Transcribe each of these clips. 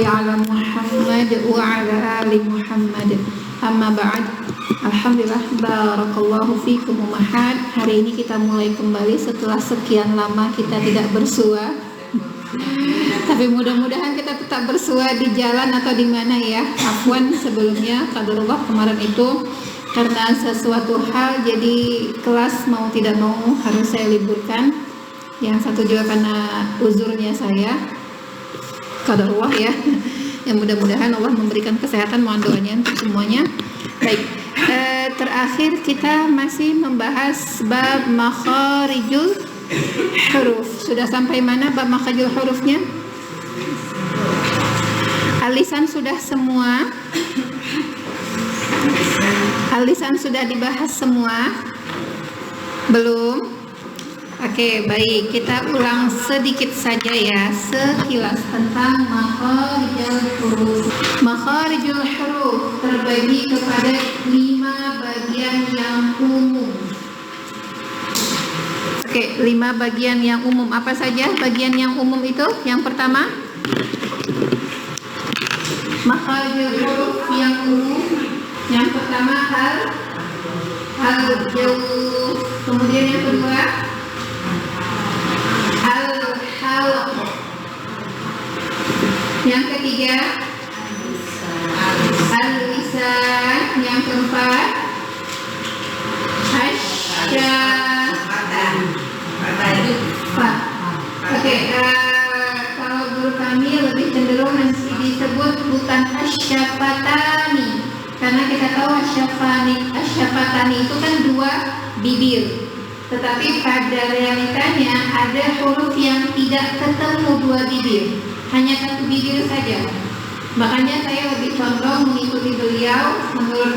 ala Muhammad wa ala ali Muhammad. Amma ba'd. Alhamdulillah, barakallahu fikum ummahat. Hari ini kita mulai kembali setelah sekian lama kita tidak bersua. Tapi mudah-mudahan kita tetap bersua di jalan atau di mana ya. Afwan sebelumnya, qadarullah kemarin itu karena sesuatu hal jadi kelas mau tidak mau harus saya liburkan. Yang satu juga karena uzurnya saya. Qadarullah ya. Yang mudah-mudahan Allah memberikan kesehatan, mohon doanya untuk semuanya. Baik, terakhir kita masih membahas bab makharijul huruf. Sudah sampai mana bab makharijul hurufnya? Al-lisan sudah semua? Al-lisan sudah dibahas semua? Belum? Oke, baik. Kita ulang sedikit saja ya, sekilas tentang makharijul huruf. Makharijul huruf terbagi kepada 5 bagian yang umum. Oke, 5 bagian yang umum. Apa saja bagian yang umum itu? Yang pertama, makharijul huruf yang umum. Yang pertama al-jawf. Kemudian yang kedua al-halq. Yang ketiga al-lisan. Yang keempat asy-syafah. Oke, kalau guru kami lebih cenderung nanti disebut bukan asy-syafatani, karena kita tahu asy-syafatani itu kan 2 bibir. Tetapi pada realitanya ada huruf yang tidak ketemu 2 bibir, hanya 1 bibir saja. Makanya saya lebih condong mengikuti beliau. Menurut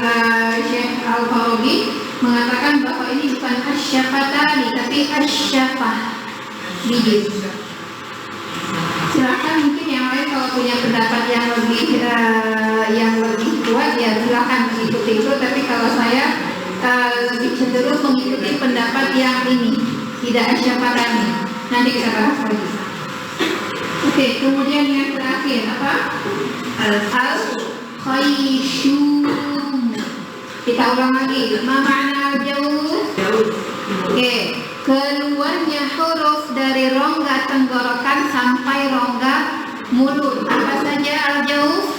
Syekh Al-Farabi mengatakan bahwa ini bukan asy-syafatani tapi asy-syafah, bibir. Silakan mungkin yang lain kalau punya pendapat yang lebih kuat ya silakan mengikuti itu. Tapi kalau saya lebih cenderung mengikuti pendapat yang ini, tidak asy-syafatani. Nanti kita bahas lagi. Oke, kemudian yang terakhir apa? Al-khayshum. Kita ulang lagi. Ma ma'na al-jawf? Oke, keluarnya huruf dari rongga tenggorokan sampai rongga mulut. Apa saja al-jawf?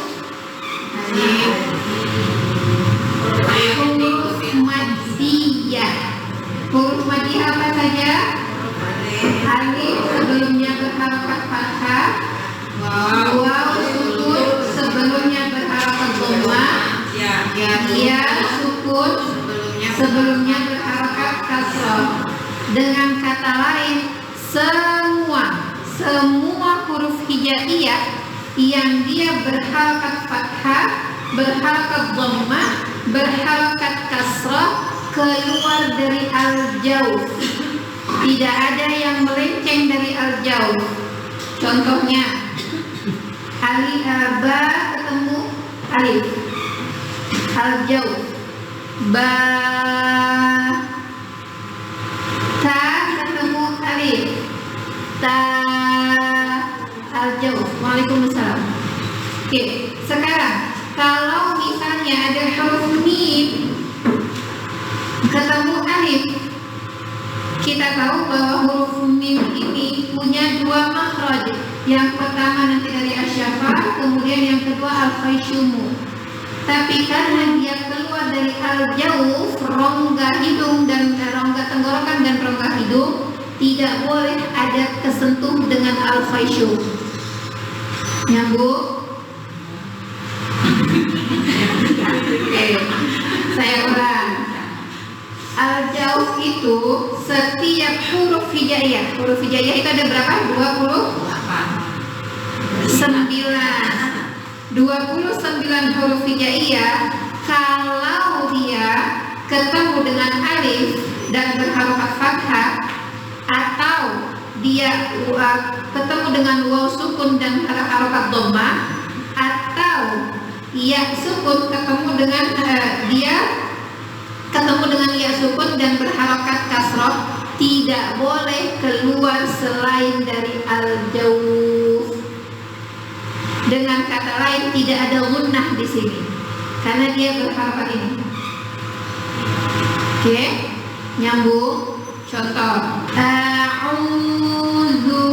Huruf maddiyah. Huruf maddiyah apa saja? Alif sebelumnya berharokat fathah, waw sukun sebelumnya berharokat dhamma, ya sukun sebelumnya berharokat kasrah. Dengan kata lain, semua huruf hijaiyah yang dia berharokat fathah, berharokat dhamma, berharokat kasrah keluar dari al-jawf. Tidak ada yang melenceng dari al-jawf. Contohnya alif ba ketemu alif, al-jawf. Ba ta ketemu alif, ta, al-jawf. Waalaikumsalam. Oke, sekarang kalau misalnya ada huruf mim ketemu alif, kita tahu bahwa huruf mim ini punya 2 makhraj. Yang pertama nanti dari asy-syafah, kemudian yang kedua al-khayshum. Tapi karena dia keluar dari al-jawf, rongga hidung dan rongga tenggorokan dan rongga hidung, tidak boleh ada kesentuh dengan al-khayshum. Nyambung? Oke, saya ulang. Al-jawf itu setiap huruf hijaiyah. Huruf hijaiyah itu ada berapa? 29 huruf hijaiyah. Kalau dia ketemu dengan alif dan berharokat fathah, atau dia ketemu dengan waw sukun dan harokat dhamma, atau ya sukun ketemu dengan dia ketemu dengan ya sukun dan berharokat kasroh, tidak boleh keluar selain dari al-jawf. Dengan kata lain tidak ada gunnah di sini karena dia berharapan ini. Oke, nyambung. Contoh, a'udzu.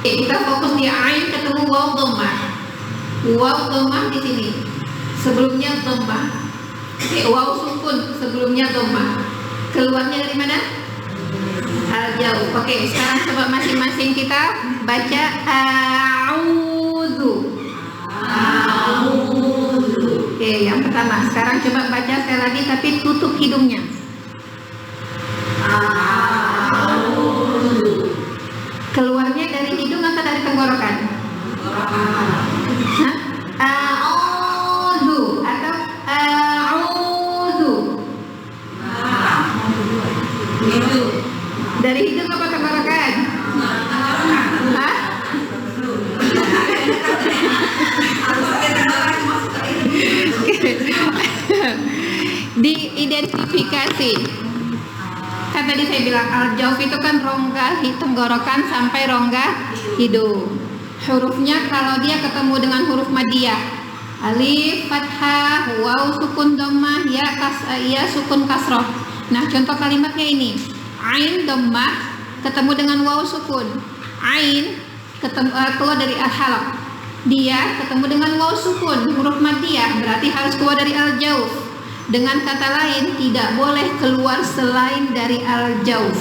Kita fokus di ain ketemu waw dhammah. Waw dhammah di sini. Sebelumnya dhammah. Waw sukun sebelumnya dhammah. Keluarnya dari mana? Al-jauh. Oke, sekarang coba masing-masing kita baca a'udzu. A'udzu. Oke, yang pertama. Sekarang coba baca sekali lagi tapi tutup hidungnya. A'udzu. Keluarnya dari hidung atau dari tenggorokan? Hah? A'udzu atau a'udzu? Dari hidung apa tenggorokan? Hah? Diidentifikasi. Kan tadi saya bilang al-jauf itu kan rongga tenggorokan sampai rongga hidung. Hurufnya kalau dia ketemu dengan huruf madiyah, alif fathah, waw sukun dhammah, ya sukun kasroh. Nah, contoh kalimatnya ini. Ain dhammah ketemu dengan waw sukun. Ain ketemu keluar dari al-halaq. Dia ketemu dengan waw sukun, huruf madiyah, berarti harus keluar dari al-jauf. Dengan kata lain tidak boleh keluar selain dari al-jauf.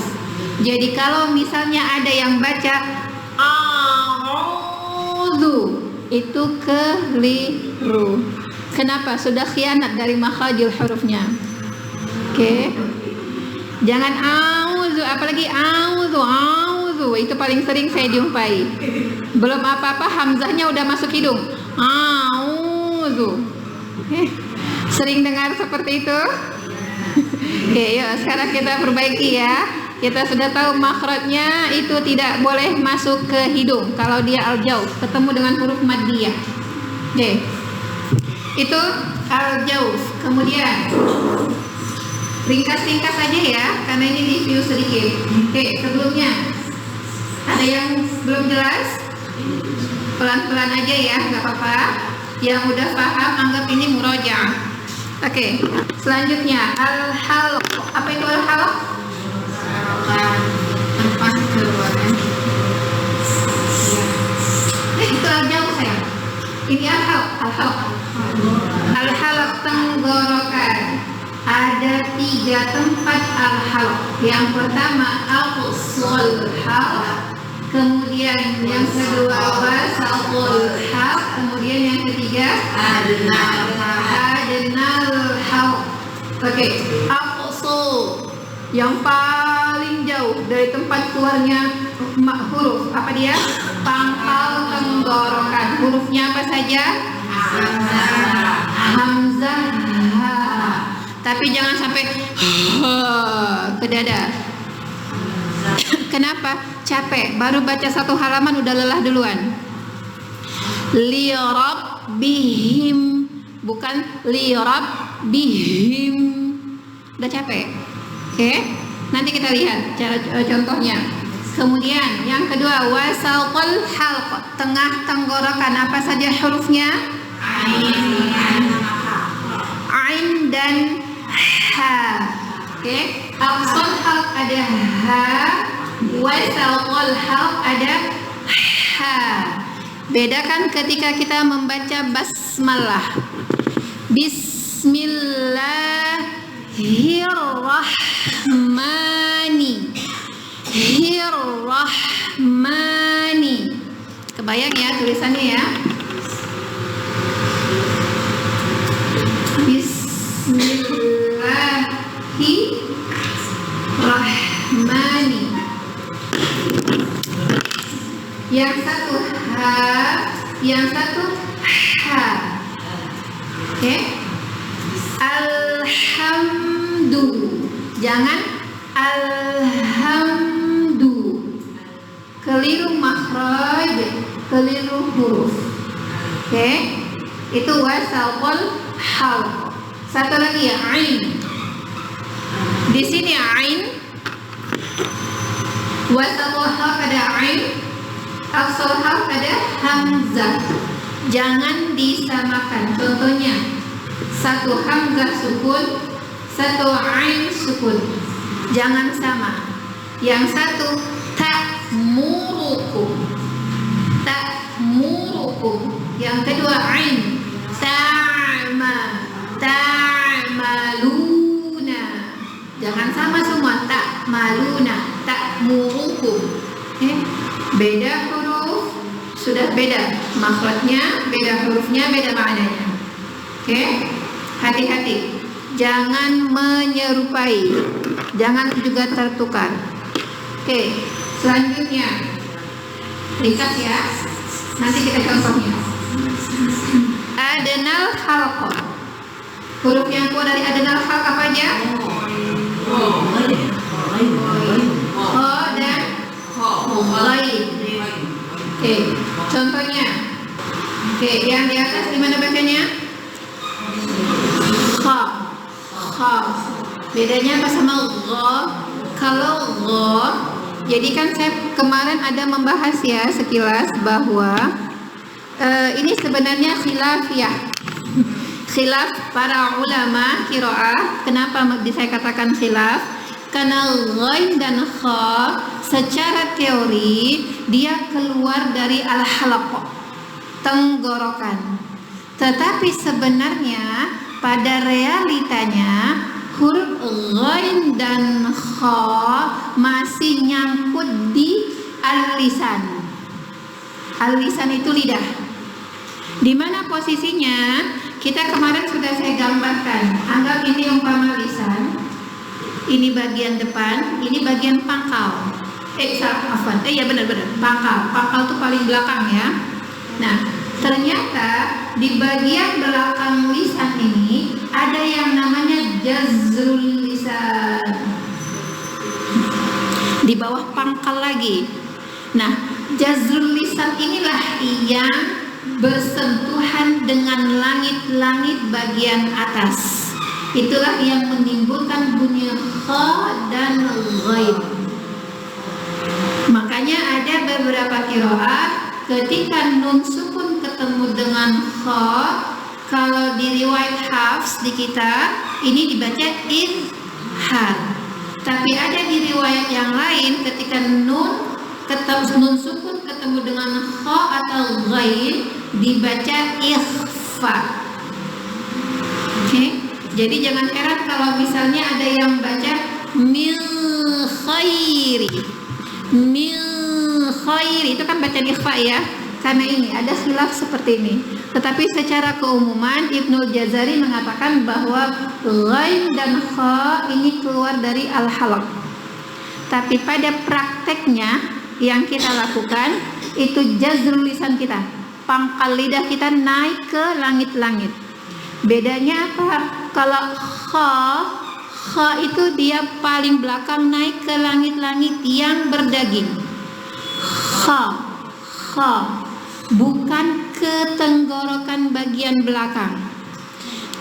Jadi kalau misalnya ada yang baca a'udzu, itu keliru. Kenapa? Sudah khianat dari makhrajul hurufnya. Oke. Jangan a'udzu, apalagi a'udzu, itu paling sering saya jumpai. Belum apa-apa hamzahnya udah masuk hidung. A'udzu. Sering dengar seperti itu? Oke, yuk sekarang kita perbaiki ya. Kita sudah tahu makhrajnya itu tidak boleh masuk ke hidung kalau dia al-jauf, ketemu dengan huruf madiyah. Oke. Itu al-jauf. Kemudian ringkas-ringkas aja ya, karena ini review sedikit. Oke, sebelumnya ada yang belum jelas? Pelan-pelan aja ya, nggak apa-apa. Yang udah paham anggap ini murojaah. Oke, selanjutnya al-halq. Apa itu al-halq? Tempat keluarnya. Itu al-jauh saya. Ini al-halq. Al-halq tenggorokan. Ada 3 tempat al-halq. Yang pertama aqsul halq. Kemudian yang kedua wasatul halq. Kemudian yang ketiga adnal halq. Oke, aqsul yang paling jauh dari tempat keluarnya huruf. Apa dia? Pangkal tenggorokan. Hurufnya apa saja? Hamzah. Tapi jangan sampai ke dada. Kenapa? Capek. Baru baca 1 halaman udah lelah duluan. Li rabbihim, bukan li rabbihim. Udah capek. Oke? Nanti kita lihat cara contohnya. Kemudian yang kedua wasatul halq, tengah tenggorokan. Apa saja hurufnya? Ain dan ha. Oke? Aqsal halq ada ha, wasatul halq ada ha. Bedakan ketika kita membaca basmalah. Bismillahirrahmani. Kebayang ya tulisannya ya? Bismillahirrahmani. Yang satu ha, yang satu ha. Oke? Alhamdu. Jangan alhamdu. Keliru makhraj, keliru huruf. Oke? Itu wasatul halq. Satu lagi ya, ain. Di sini ain. Wasatul halq ada ain. Aqsal halq ada hamzah. jangan disamakan. Contohnya, satu hamzah sukun, satu ain sukun, jangan sama. Yang satu ta'murukum, ta'murukum. Yang kedua ain ta'maluna. Jangan sama semua, ta'maluna, ta'murukum. Beda huruf, sudah beda makhrajnya, beda hurufnya, beda maknanya. Hati-hati, jangan menyerupai, jangan juga tertukar. Selanjutnya lihat ya, nanti kita contohnya. Adnal halqa, huruf yang keluar dari adnal halqa apa aja? Kha dan ghain. Contohnya. Yang di atas gimana bacanya? Kha. Bedanya apa sama gha? Kalau gha, jadi kan saya kemarin ada membahas ya sekilas bahwa ini sebenarnya khilafiyah. Khilaf para ulama qiraah. Kenapa saya katakan khilaf? Karena ghain dan kha secara teori dia keluar dari al-halaq, tenggorokan. Tetapi sebenarnya pada realitanya huruf ghain dan kha masih nyangkut di al-lisan. Al-lisan itu lidah. Di mana posisinya? Kita kemarin sudah saya gambarkan. Anggap ini umpama lisan. Ini bagian depan, ini bagian pangkal. Ya benar-benar pangkal. Pangkal itu paling belakang ya. Nah, ternyata di bagian belakang lisan ini ada yang namanya jazrul lisan. Di bawah pangkal lagi. Nah, jazrul lisan inilah yang bersentuhan dengan langit-langit bagian atas. Itulah yang menimbulkan bunyi kha dan ghain. Makanya ada beberapa qiraah ketika nun sukun ketemu dengan kha, kalau di riwayat Hafs di kita ini dibaca izhar. Tapi ada di riwayat yang lain ketika nun sukun ketemu dengan kha atau ghain dibaca ikhfa. Jadi jangan heran kalau misalnya ada yang baca min khairi. Min khairi itu kan bacaan ikhfa ya. Karena ini ada khilaf seperti ini. Tetapi secara keumuman Ibnul Jazari mengatakan bahwa ghain dan kha ini keluar dari al-halaq. Tapi pada prakteknya yang kita lakukan itu jazrul lisan kita, pangkal lidah kita naik ke langit-langit. Bedanya apa? Kalau kha itu dia paling belakang naik ke langit-langit yang berdaging. Kha bukan ke tenggorokan bagian belakang.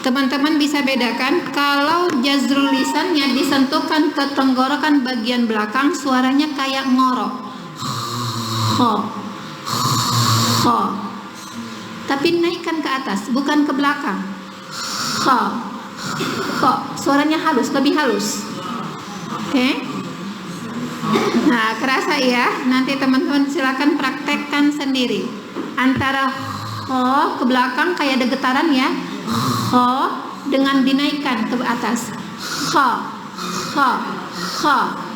Teman-teman bisa bedakan kalau jazrul lisannya disentuhkan ke tenggorokan bagian belakang, suaranya kayak ngorok. Kha. Tapi naikkan ke atas, bukan ke belakang. Kha. Suaranya halus, lebih halus. Nah, kerasa ya. Nanti teman-teman silakan praktekkan sendiri. Antara kha ke belakang kayak ada getaran ya. Kha dengan dinaikkan ke atas. Kha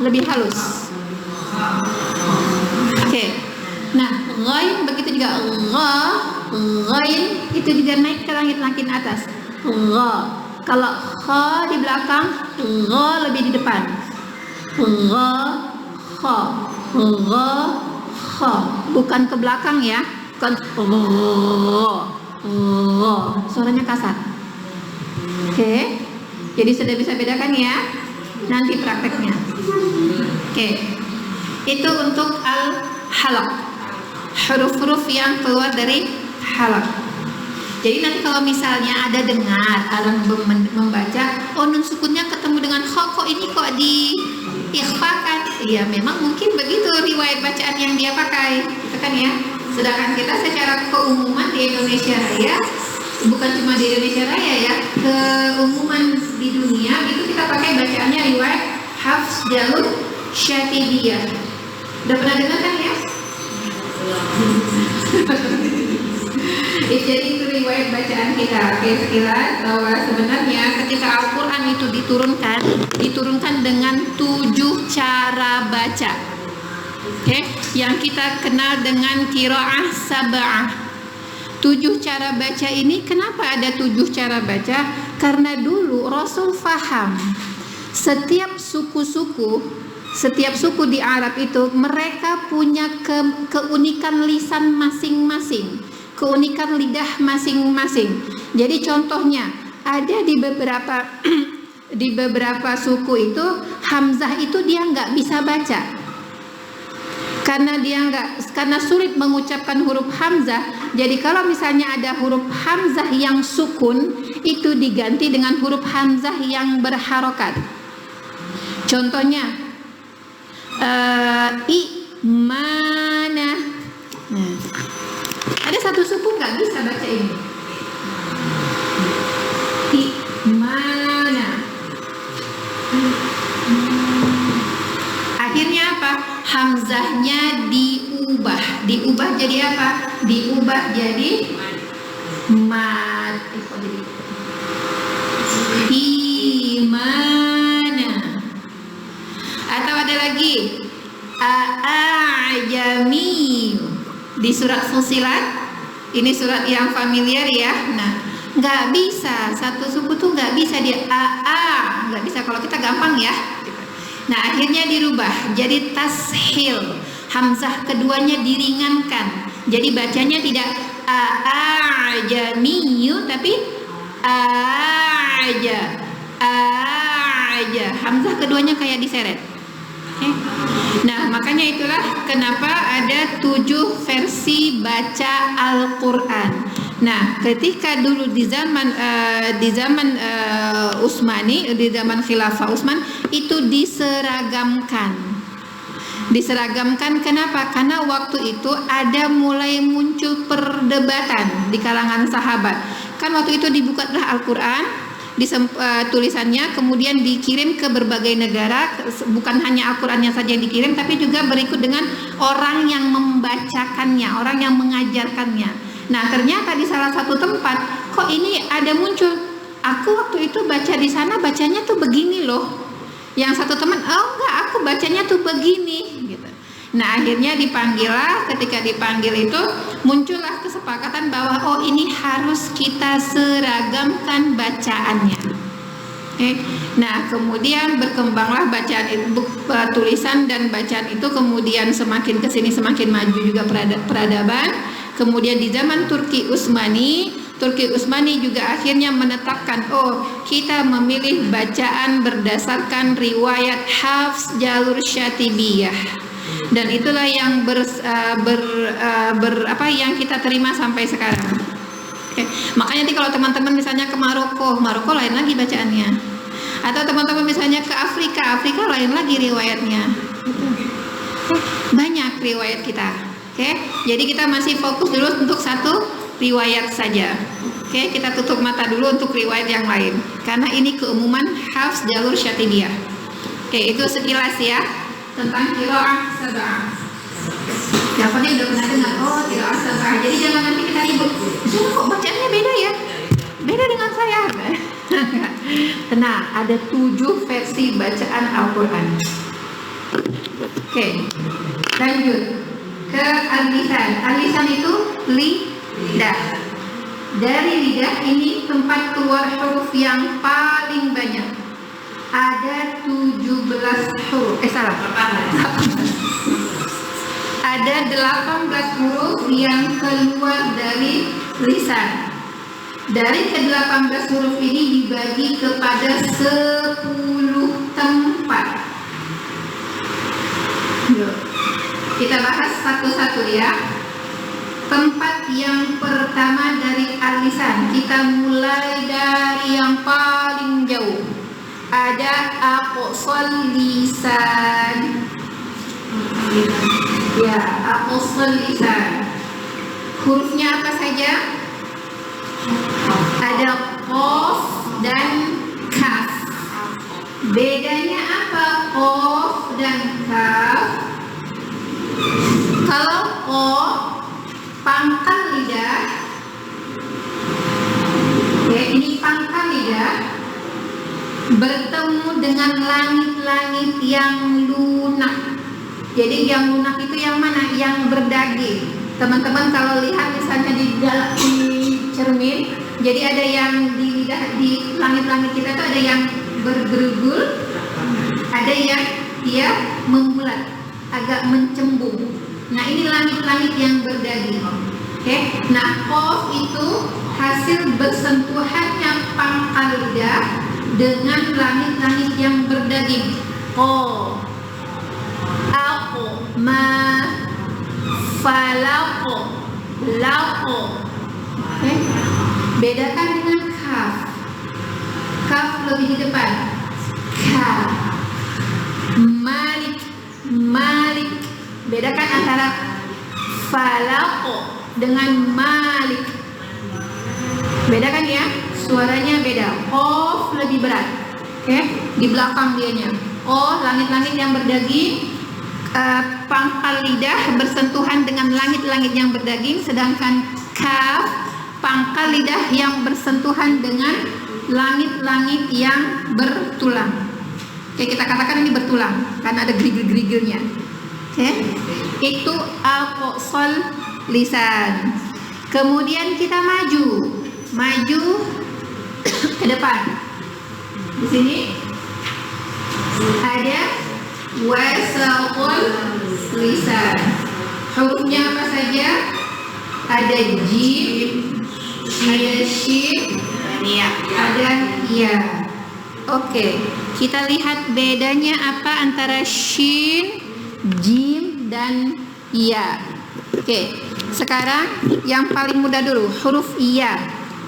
lebih halus. Nah, ghain begitu juga. Ghain itu juga naik ke langit-langit atas. Kalau kha di belakang, gha lebih di depan. Kha bukan ke belakang ya, bukan. Suaranya kasar. Jadi sudah bisa bedakan ya. Nanti prakteknya. Itu untuk al-halaq, huruf-huruf yang keluar dari halaq. Jadi nanti kalau misalnya ada dengar orang membaca, nun sukunnya ketemu dengan kha, kok ini kok diikhfakan? Ya memang mungkin begitu riwayat bacaan yang dia pakai, gitu kan ya. Sedangkan kita secara keumuman di Indonesia Raya, bukan cuma di Indonesia Raya ya, keumuman di dunia itu kita pakai bacaannya riwayat Hafs Jalur Syatibiyah. Udah pernah dengar kan ya? Jadi itu riwayat bacaan kita. Oke, sekilas bahwa sebenarnya ketika Al-Quran itu diturunkan dengan 7 cara baca. Oke, yang kita kenal dengan qiraah sab'ah. 7 cara baca ini, kenapa ada 7 cara baca? Karena dulu Rasul faham setiap suku di Arab itu mereka punya keunikan lisan masing-masing, keunikan lidah masing-masing. Jadi contohnya ada di beberapa suku itu hamzah itu dia nggak bisa baca karena sulit mengucapkan huruf hamzah. Jadi kalau misalnya ada huruf hamzah yang sukun itu diganti dengan huruf hamzah yang berharokat. Contohnya mana. Ada satu suku nggak bisa baca ini. Mana. Akhirnya apa? Hamzahnya diubah jadi apa? Diubah jadi mat. Mana. Atau ada lagi a'ajami di surat Fussilat. Ini surat yang familiar ya. Nah, nggak bisa, satu suku tuh nggak bisa dia nggak bisa. Kalau kita gampang ya. Nah, akhirnya dirubah jadi tashil. Hamzah keduanya diringankan. Jadi bacanya tidak a'ajamiyu tapi aja. Hamzah keduanya kayak diseret. Okay. Nah, makanya itulah kenapa ada 7 versi baca Al-Quran. Nah, ketika dulu di zaman Utsmani, di zaman Khilafah Utsman itu diseragamkan. Kenapa? Karena waktu itu ada mulai muncul perdebatan di kalangan sahabat. Kan waktu itu dibukalah Al-Quran, tulisannya kemudian dikirim ke berbagai negara. Bukan hanya Al-Qurannya saja yang dikirim, tapi juga berikut dengan orang yang membacakannya, orang yang mengajarkannya. Nah, ternyata di salah satu tempat kok ini ada muncul, aku waktu itu baca di sana bacanya tuh begini loh. Yang satu teman, oh enggak, aku bacanya tuh begini gitu. Nah, akhirnya dipanggillah. Ketika dipanggil itu muncullah kesepakatan bahwa oh ini harus kita seragamkan bacaannya. Okay. Nah, kemudian berkembanglah bacaan itu, tulisan dan bacaan itu kemudian semakin kesini semakin maju juga peradaban. Kemudian di zaman Turki Utsmani juga akhirnya menetapkan kita memilih bacaan berdasarkan riwayat Hafs Jalur Syatibiyah. Dan itulah yang yang kita terima sampai sekarang. Okay. Makanya nanti kalau teman-teman misalnya ke Maroko lain lagi bacaannya. Atau teman-teman misalnya ke Afrika lain lagi riwayatnya. Banyak riwayat kita. Oke, jadi kita masih fokus dulu untuk satu riwayat saja. Oke, kita tutup mata dulu untuk riwayat yang lain. Karena ini keumuman Hafs Jalur Syatibiyah. Oke, itu sekilas ya tentang qiraah sab'ah. Siapanya udah pernah dengar? Oh, qiraah sab'ah. Jadi jangan nanti kita ribut. Kok bacaannya beda ya? Beda dengan saya. Tenang, ada 7 versi bacaan Al-Quran. Oke, lanjut ke al-lisan. Al-lisan itu lidah. Dari lidah ini tempat keluar huruf yang paling banyak. Ada 17 huruf. Ada 18 huruf yang keluar dari lisan. Dari ke-18 huruf ini dibagi kepada 10 tempat. Yuk. Kita bahas satu-satu ya. Tempat yang pertama dari al-lisan, kita mulai dari yang paling jauh. Ada aqsal lisan. Ya, aqsal lisan. Hurufnya apa saja? Ada qaf dan kaf. Bedanya apa qaf dan kaf? Kalau qaf pangkal lidah, ya, ini pangkal lidah bertemu dengan langit-langit yang lunak. Jadi yang lunak itu yang mana? Yang berdaging. Teman-teman kalau lihat misalnya di cermin, jadi ada yang di lidah, di langit-langit kita tuh ada yang bergerugul, ada yang dia membulat, agak mencembung. Nah, ini langit-langit yang berdaging. Oke. Nah, qaf itu hasil bersentuhannya pangkal lidah dengan langit-langit yang berdaging. Qaf, aku, ma, falaqo, laqo. Oke. Bedakan dengan kaf. Kaf lebih di depan. Kaf. Malik, malik. Bedakan antara falaqo dengan malik. Bedakan ya, suaranya beda. Qaf lebih berat. Oke, di belakang dianya. Oh, langit-langit yang berdaging, pangkal lidah bersentuhan dengan langit-langit yang berdaging, sedangkan kaf pangkal lidah yang bersentuhan dengan langit-langit yang bertulang. Oke, kita katakan ini bertulang karena ada gerigil-gerigilnya. Oke, itu al-qasal lisan. Kemudian kita maju ke depan. Di sini ada wasaqul lisan. Hurufnya apa saja? Ada jim, ada shin, ada ya. Oke, kita lihat bedanya apa antara shin, jim, dan ya. Oke, sekarang yang paling mudah dulu, huruf iya.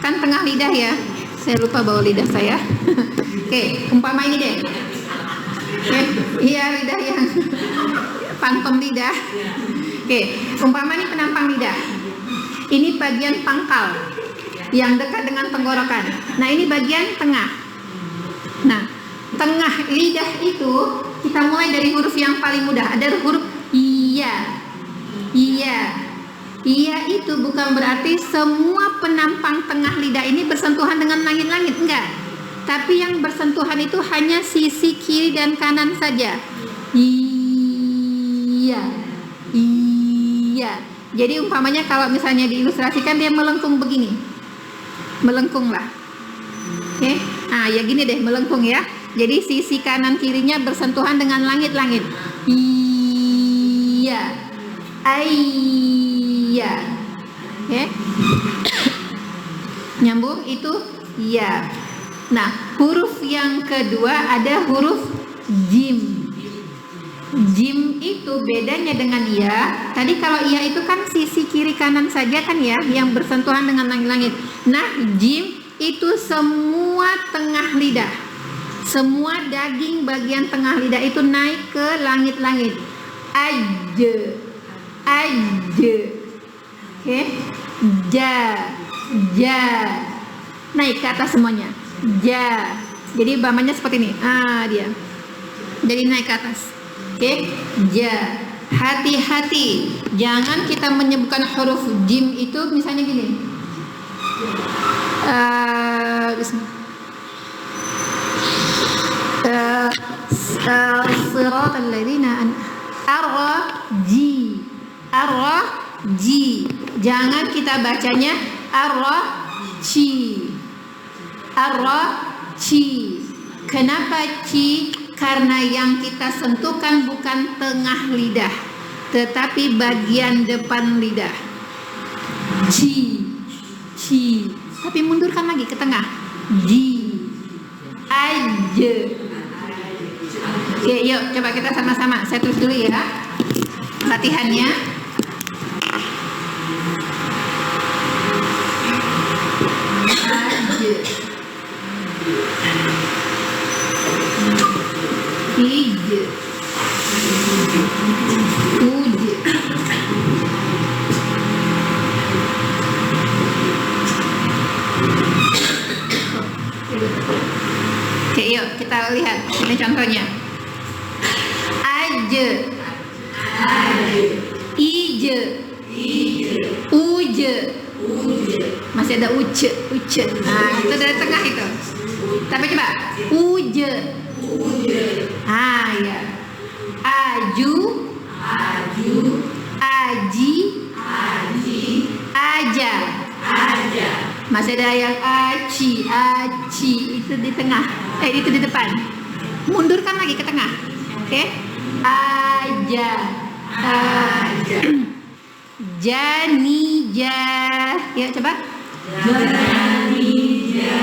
Kan tengah lidah ya. Saya lupa bawa lidah saya. Oke, umpama ini deh. Oke, iya, lidah yang pantom lidah. Oke, umpama ini penampang lidah. Ini bagian pangkal yang dekat dengan tenggorokan. Nah, ini bagian tengah. Nah, tengah lidah itu kita mulai dari huruf yang paling mudah. Ada huruf iya. Iya. Iya itu bukan berarti semua penampang tengah lidah ini bersentuhan dengan langit-langit, enggak. Tapi yang bersentuhan itu hanya sisi kiri dan kanan saja. Iya. Iya. Jadi umpamanya kalau misalnya diilustrasikan dia melengkung begini. Melengkung lah. Oke. Nah, ya gini deh, melengkung ya. Jadi sisi kanan kirinya bersentuhan dengan langit-langit. Iya. Iya. Oke. Nyambung itu ya. Nah, huruf yang kedua ada huruf jim. Jim itu bedanya dengan ya. Tadi kalau ya itu kan sisi kiri kanan saja kan ya, yang bersentuhan dengan langit-langit. Nah, jim itu semua tengah lidah. Semua daging bagian tengah lidah itu naik ke langit-langit. Aja. Oke. Ja. Naik ke atas semuanya. Ja. Jadi bamanya seperti ini. Dia. Jadi naik ke atas. Oke. Ja. Hati-hati. Jangan kita menyebutkan huruf jim itu misalnya gini. Siratal ladzina arji. Jangan kita bacanya arji. Kenapa ci? Karena yang kita sentuhkan bukan tengah lidah, tetapi bagian depan lidah. Ci. Tapi mundurkan lagi ke tengah. Ji. Aja. Oke, yuk coba kita sama-sama. Saya tulis dulu ya latihannya. Aja. Ije. Uje. Ayo kita lihat ini contohnya. Aje, ije, uje, masih ada uce. Nah, itu dari tengah itu. Tapi coba uje. Ah ya. Aju, aji, aja. Masih ada yang aci, itu di tengah. Itu di depan. Mundurkan lagi ke tengah. Oke? Aja. Janija. Ya, coba. Janija.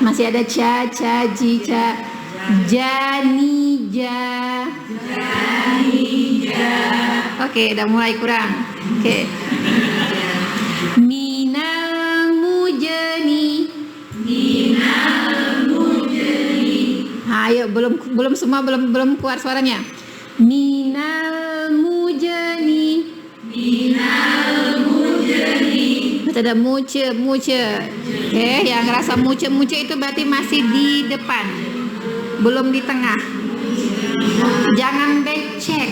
Masih ada ca, ji, ca. Janija. Oke, udah mulai kurang. Oke. Minal mujani. Ayo, belum semua belum keluar suaranya. Minal mujani. Ada muce. Oke, yang rasa muce itu berarti masih di depan, belum di tengah. Jangan becek.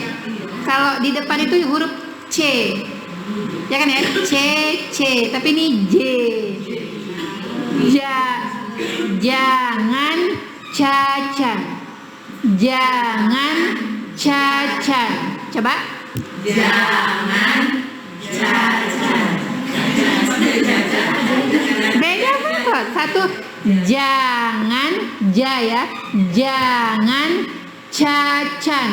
Kalau di depan itu huruf C, ya kan ya? C. Tapi ini J. Jangan cacan. Coba. Jangan cacan. Beda banget. Satu, jangan ya. Jangan cacan.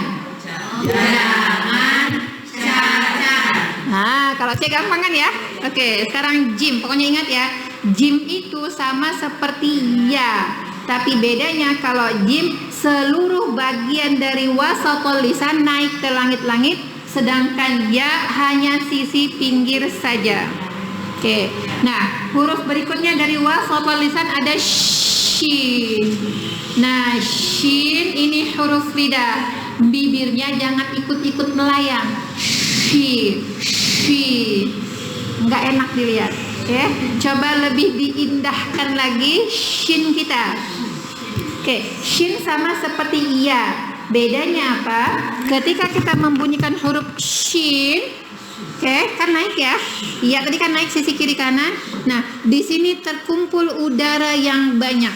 Nah, kalau C gampang kan ya? Oke, sekarang jim. Pokoknya ingat ya, jim itu sama seperti ya. Tapi bedanya kalau jim seluruh bagian dari wasatul lisan naik ke langit-langit, sedangkan ya hanya sisi pinggir saja. Oke. Nah, huruf berikutnya dari wasatul lisan ada shin. Nah, shin ini huruf lidah. Bibirnya jangan ikut-ikut melayang. Shi. Nggak enak dilihat. Oke, coba lebih diindahkan lagi shin kita. Oke, shin sama seperti iya. Bedanya apa? Ketika kita membunyikan huruf shin, oke, kan naik ya. Iya, tadi kan naik sisi kiri kanan. Nah, di sini terkumpul udara yang banyak.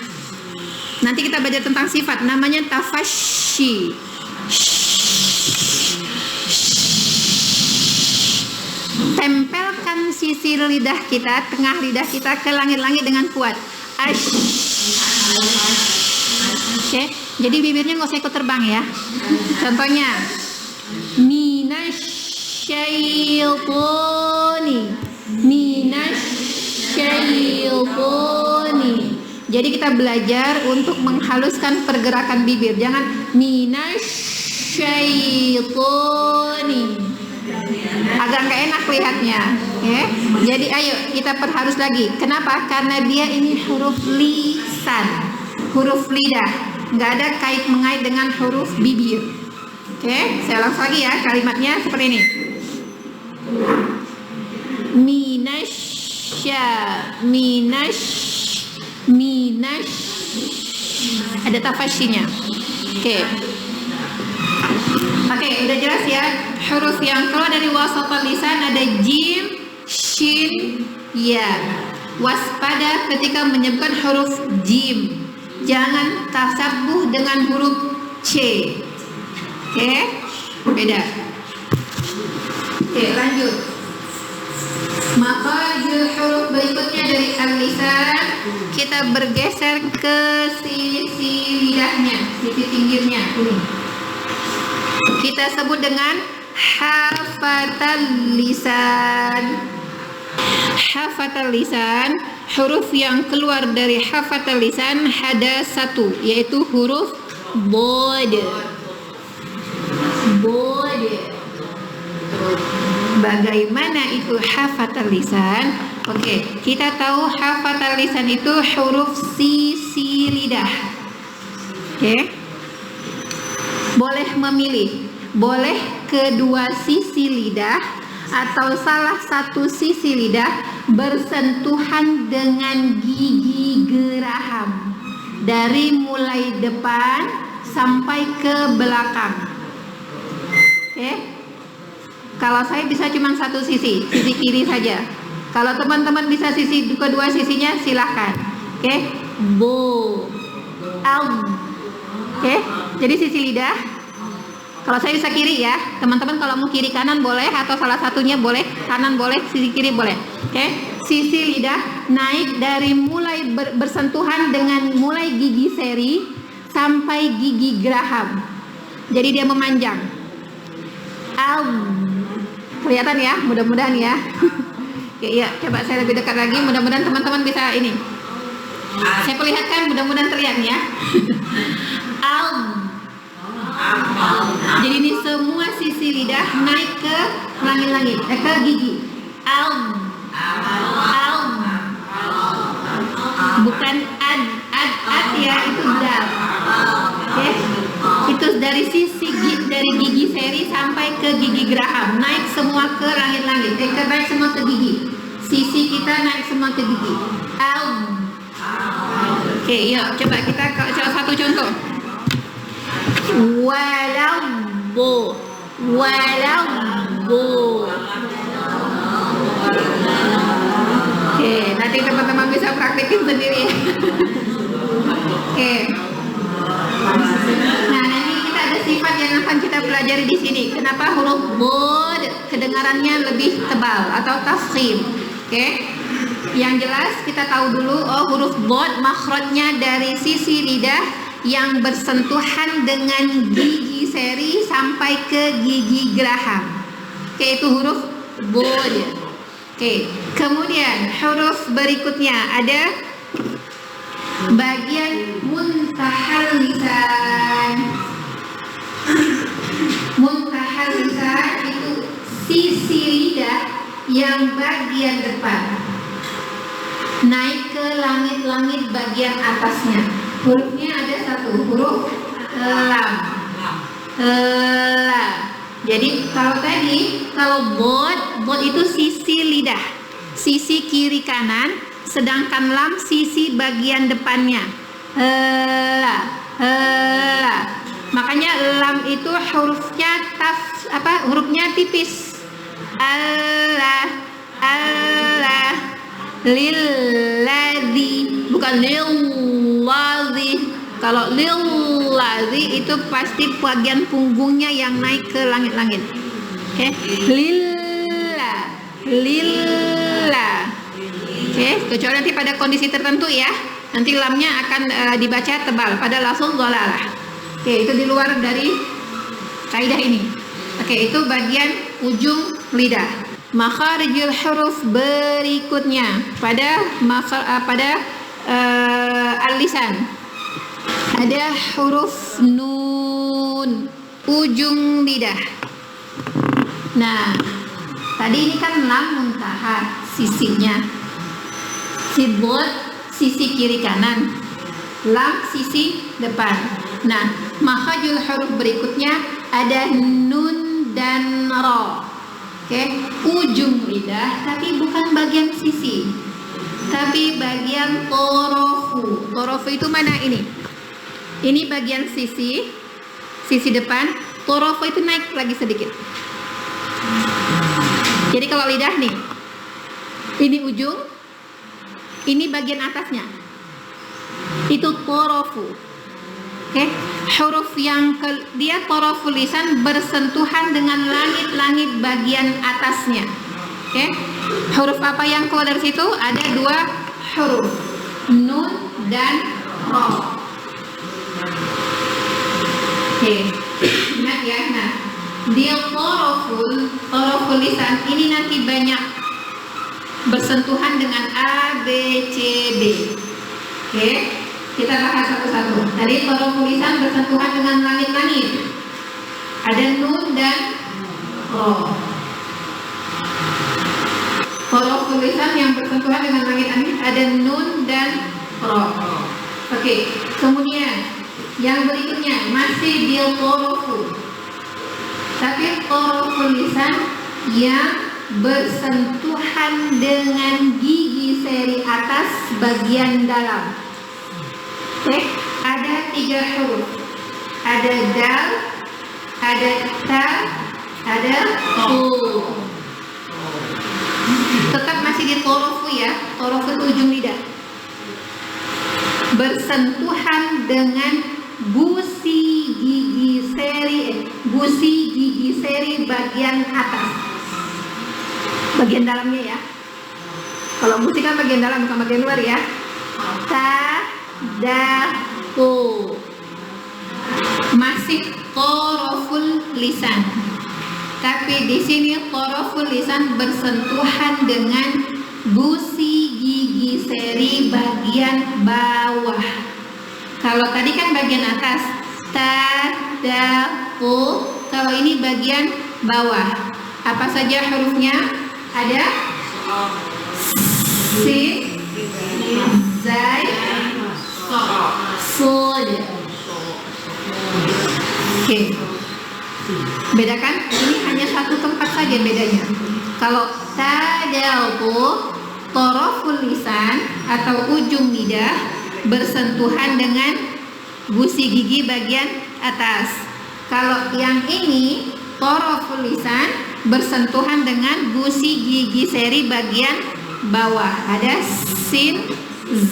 Nanti kita belajar tentang sifat, namanya tafashi. Tempelkan sisi lidah kita, tengah lidah kita ke langit-langit dengan kuat. Ash. Oke, jadi bibirnya nggak usah ikut terbang ya. Contohnya, minasyaitonir. Jadi kita belajar untuk menghaluskan pergerakan bibir. Jangan minasyaitonir. Agak nggak enak lihatnya, ya. Jadi ayo kita perhalus lagi. Kenapa? Karena dia ini huruf lisan, huruf lidah, nggak ada kait mengait dengan huruf bibir. Oke, saya ulang lagi ya kalimatnya seperti ini. Ada tafashinya. Oke, udah jelas ya. Huruf yang keluar dari wasatul lisan ada jim, shin, ya. Waspada ketika menyebutkan huruf jim. Jangan tasabuh dengan huruf C. Oke, beda. Oke, lanjut. Makhrajul huruf berikutnya dari al-lisan, kita bergeser ke sisi lidahnya, sisi pinggirnya. Kita sebut dengan hafatal lisan. Hafatal lisan, huruf yang keluar dari hafatal lisan ada satu, yaitu huruf bod. Bagaimana itu hafatal lisan? Oke, kita tahu hafatal lisan itu huruf sisi lidah. Oke. Boleh memilih, boleh kedua sisi lidah atau salah satu sisi lidah bersentuhan dengan gigi geraham dari mulai depan sampai ke belakang. Oke? Kalau saya bisa cuma satu sisi kiri saja. Kalau teman-teman bisa kedua sisinya silahkan. Oke? Bo, al. Oke? Jadi sisi lidah. Kalau saya bisa kiri ya, teman-teman kalau mau kiri kanan boleh, atau salah satunya boleh, kanan boleh, sisi kiri boleh. Oke? Sisi lidah naik dari mulai bersentuhan dengan mulai gigi seri sampai gigi geraham. Jadi dia memanjang. Au. Kelihatan ya? Mudah-mudahan ya. Oke, ya, coba saya lebih dekat lagi. Mudah-mudahan teman-teman bisa ini. Saya perlihatkan, mudah-mudahan terlihat ya. Au. Jadi ini semua sisi lidah naik ke langit-langit, ke gigi. Au. Au. Bukan ad ya, itu dal. Oke. Itu dari dari gigi seri sampai ke gigi geraham, naik semua ke langit-langit. Naik semua ke gigi. Sisi kita naik semua ke gigi. Au. Oke, yuk coba kita coba satu contoh. Walau. Oke, nanti teman-teman bisa praktekin sendiri. Oke. Nah, ini kita ada sifat yang akan kita pelajari di sini. Kenapa huruf bod kedengarannya lebih tebal atau tafkhim? Oke. Yang jelas kita tahu dulu, huruf bod makhrajnya dari sisi lidah yang bersentuhan dengan gigi seri sampai ke gigi geraham. Oke, itu huruf bod. Oke, kemudian huruf berikutnya ada bagian muntahal lisan. Muntahal lisan itu sisi lidah yang bagian depan naik ke langit-langit bagian atasnya. Hurufnya ada satu, huruf lam. Jadi kalau bod itu sisi lidah, sisi kiri kanan, sedangkan lam sisi bagian depannya. Makanya lam itu hurufnya tipis. Allah lilladzi, bukan lilladzi. Kalau lilladzi itu pasti bagian punggungnya yang naik ke langit-langit. Oke, lillah. Oke, kecuali nanti pada kondisi tertentu ya, nanti lamnya akan dibaca tebal pada lafzul dhalalah. Oke, itu di luar dari kaidah ini. Oke, itu bagian ujung lidah. Makharijul huruf berikutnya pada al-lisan ada huruf nun, ujung lidah. Nah, tadi ini kan lam muntaha sisinya, bod sisi kiri kanan, lam sisi depan. Nah, makharijul huruf berikutnya ada nun dan ra. Oke, ujung lidah, tapi bukan bagian sisi, tapi bagian torofu. Torofu itu mana ini? Ini bagian sisi depan. Torofu itu naik lagi sedikit. Jadi kalau lidah nih, ini ujung, ini bagian atasnya. Itu torofu. Oke, huruf yang dia toroful lisan bersentuhan dengan langit-langit bagian atasnya. Oke, huruf apa yang keluar dari situ? Ada dua huruf, nun dan ra. Oke, ingat ya. Nah, dia toroful lisan ini nanti banyak bersentuhan dengan A, B, C, D. Oke. Kita bahas satu-satu. Tadi toroful lisan bersentuhan dengan langit-langit. Ada nun dan ra. Toroful lisan yang bersentuhan dengan langit-langit ada nun dan ra. Oke. Kemudian yang berikutnya masih bil toroful. Tapi toroful lisan yang bersentuhan dengan gigi seri atas bagian dalam. Oke, ada 3 huruf. Ada dal, ada ta, ada tu. Tetap masih di torofu ya. Torofu itu ujung lidah. Bersentuhan dengan gusi gigi seri bagian atas. Bagian dalamnya ya. Kalau gusi kan bagian dalam bukan bagian luar ya. Ta, da, tu. Masih toroful lisan. Tapi di sini toroful lisan bersentuhan dengan gusi gigi seri bagian bawah. Kalau tadi kan bagian atas, ta, da, tu. Kalau ini bagian bawah. Apa saja hurufnya? Ada sin, zai, sod. Oke. Bedakan, ini hanya satu tempat saja bedanya. Kalau tadalku, toroful lisan atau ujung lidah bersentuhan dengan gusi gigi bagian atas. Kalau yang ini toroful lisan bersentuhan dengan gusi gigi seri bagian bawah. Ada sin,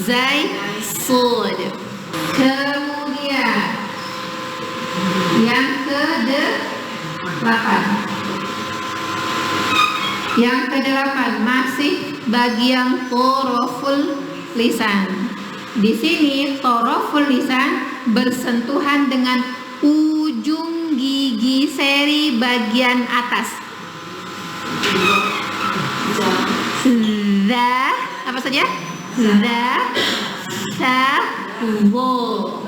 zai, sod. Kemudian yang ke-8. Yang ke-8 masih bagian toroful lisan. Di sini toroful lisan bersentuhan dengan ujung gigi seri bagian atas. Za, apa saja? Za, sa, wo.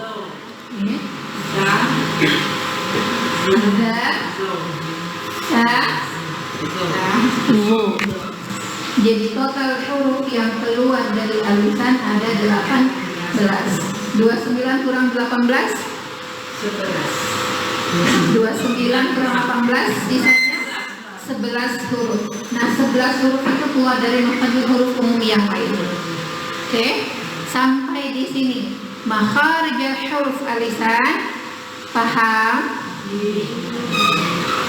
Za, sa, wo. Jadi total huruf yang keluar dari alisan ada 18. 29 kurang 18 29 kurang 18 sisanya 11 huruf. Nah 11 huruf itu keluar dari makhraj huruf umum yang lain. Oke, sampai di sini makhraj huruf alisan. Paham?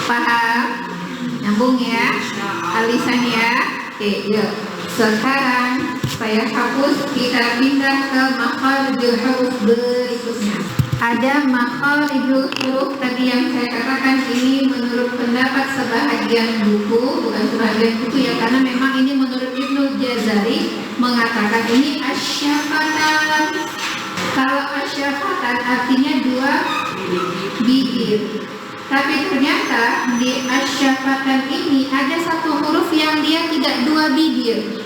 Paham? Nyambung ya alisan ya. Oke, yuk. Sekarang saya hapus, kita pindah ke makharijul huruf berikutnya. Ada makharijul huruf tadi yang saya katakan ini menurut pendapat sebahagian buku, bukan sebahagian buku ya, karena memang ini menurut Ibnu Jazari mengatakan ini asyafatan. Kalau asyafatan artinya 2 bibir. Tapi ternyata di asyafatan ini ada satu huruf yang dia tidak 2 bibir.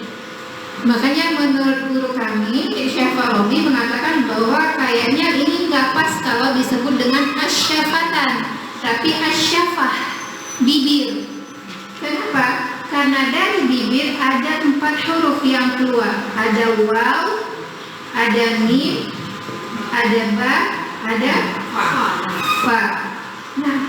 Makanya menurut guru kami, Syafarobi mengatakan bahwa kayaknya ini nggak pas kalau disebut dengan asyafatan, tapi asyafah, bibir. Kenapa? Karena dari bibir ada 4 huruf yang keluar. Ada waw, ada mim, ada ba, ada fa. Nah,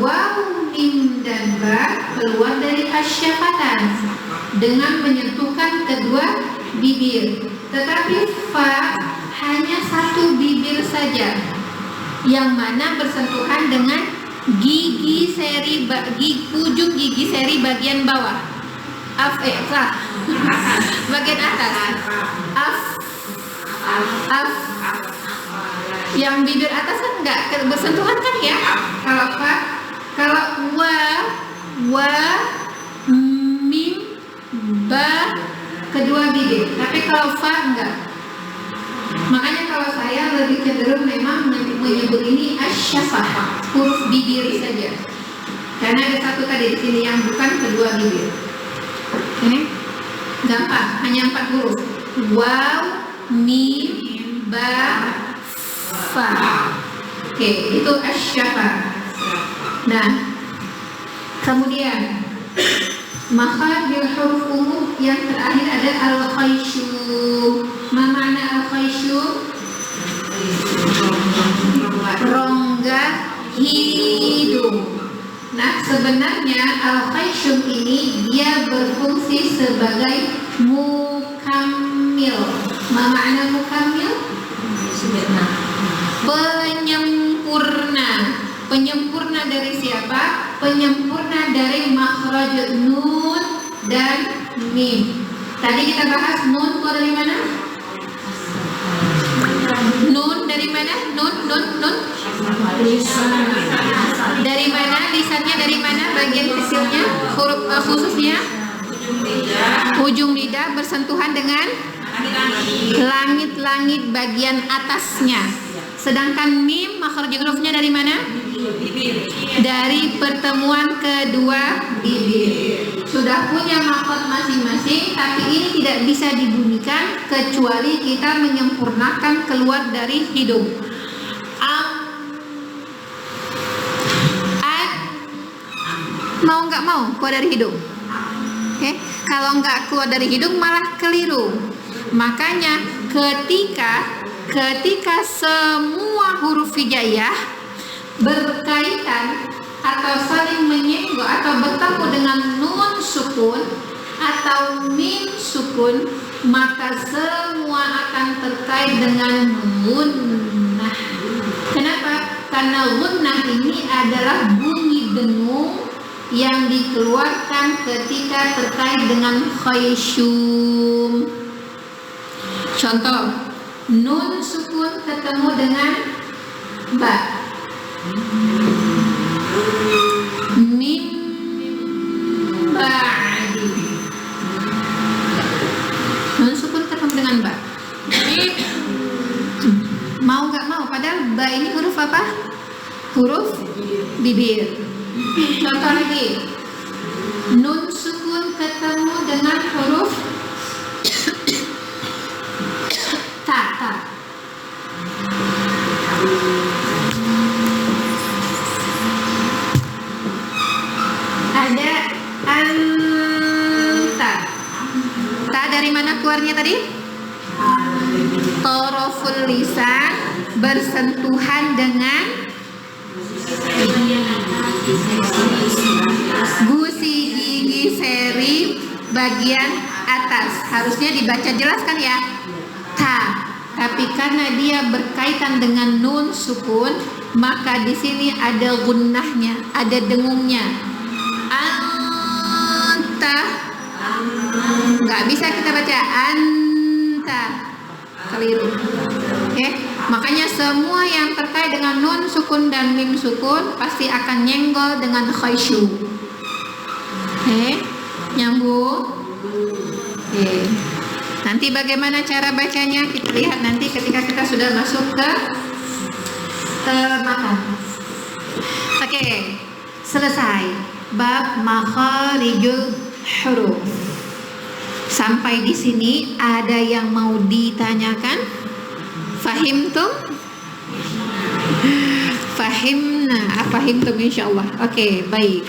waw, mim, dan ba keluar dari asyafatan dengan menyentuhkan kedua bibir. Tetapi fa hanya 1 bibir saja, yang mana bersentuhan dengan gigi seri ujung gigi seri bagian bawah. Bagian atas. Yang bibir atas kan enggak bersentuhan kan ya? Kalau fa, kalau wa, mim, ba kedua bibir. Tapi kalau fa enggak. Makanya kalau saya lebih cenderung memang menyebut ini asyafah, huruf bibir saja. Karena ada satu tadi di sini yang bukan kedua bibir. Ini gampang, hanya 4 huruf. Waw, mim, ba, fa. Oke, itu asyafah. Nah, kemudian makharijul huruf umum yang terakhir ada al-khayshum. Ma makna al-khayshum? Rongga hidung. Nah, sebenarnya al-khayshum ini dia berfungsi sebagai mukammil. Ma makna mukammil? Penyempurna. Penyempurna dari siapa? Penyempurna dari makhraj nun dan mim. Tadi kita bahas nun keluar dari mana? Nun dari mana? Nun. Dari mana? Lisannya dari mana? Bagian kecilnya, huruf khususnya ujung lidah bersentuhan dengan langit-langit bagian atasnya. Sedangkan mim makhraj hurufnya dari mana? Dari pertemuan kedua bibir. Sudah punya makhraj masing-masing, tapi ini tidak bisa dibunyikan kecuali kita menyempurnakan keluar dari hidung. Mau nggak mau keluar dari hidung. Oke, kalau nggak keluar dari hidung malah keliru. Makanya ketika semua huruf hijaiyah berkaitan atau saling menyenggol atau bertemu dengan nun sukun atau mim sukun, maka semua akan terkait dengan gunnah. Kenapa? Karena gunnah ini adalah bunyi dengung yang dikeluarkan ketika terkait dengan khayshum. Contoh, nun sukun ketemu dengan ba, mim ba'di. Nun sukun ketemu dengan ba. Mau nggak mau, padahal ba ini huruf apa? Huruf bibir. Contoh lagi, nun sukun ketemu dengan huruf ta. Ada anta. Ta dari mana keluarnya tadi? Toroful lisan bersentuhan dengan gusi gigi seri bagian atas. Harusnya dibaca jelas kan ya? Ta. Tapi karena dia berkaitan dengan nun sukun, maka di sini ada gunnahnya, ada dengungnya. Anta. Nggak bisa kita baca anta. Keliru. Oke, makanya semua yang terkait dengan nun sukun dan mim sukun pasti akan nyenggol dengan khaysyu. Oke, nyambung. Oke. Nanti bagaimana cara bacanya kita lihat nanti ketika kita sudah masuk ke matan. Oke, selesai bab makharijul huruf. Sampai di sini ada yang mau ditanyakan? Fahimtum? Fahimtum insyaallah. Oke, baik.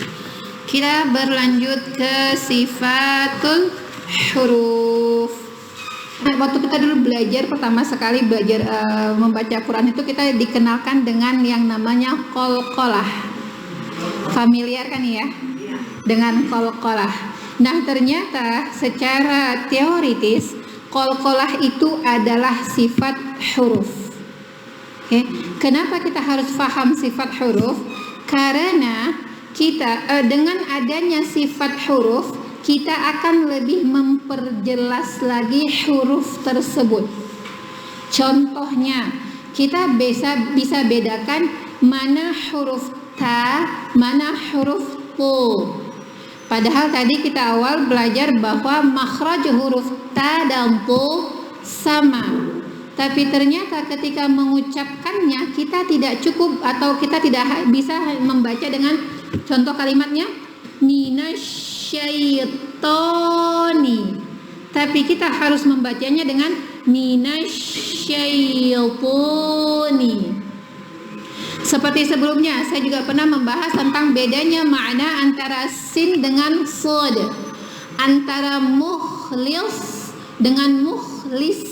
Kita berlanjut ke sifatul huruf. Nah, waktu kita dulu belajar pertama sekali belajar membaca Quran itu kita dikenalkan dengan yang namanya qalqalah. Familiar kan ya? Dengan qalqalah. Nah, ternyata secara teoritis qalqalah itu adalah sifat huruf. Oke, kenapa kita harus paham sifat huruf? Karena kita dengan adanya sifat huruf kita akan lebih memperjelas lagi huruf tersebut. Contohnya, kita bisa bedakan mana huruf ta, mana huruf tu. Padahal tadi kita awal belajar bahwa makhraj huruf ta dan tu sama. Tapi ternyata ketika mengucapkannya kita tidak cukup atau kita tidak bisa membaca dengan contoh kalimatnya minasyaitoni, tapi kita harus membacanya dengan minasyaitoni. Seperti sebelumnya saya juga pernah membahas tentang bedanya makna antara sin dengan sod, antara mukhlis dengan mukhlis.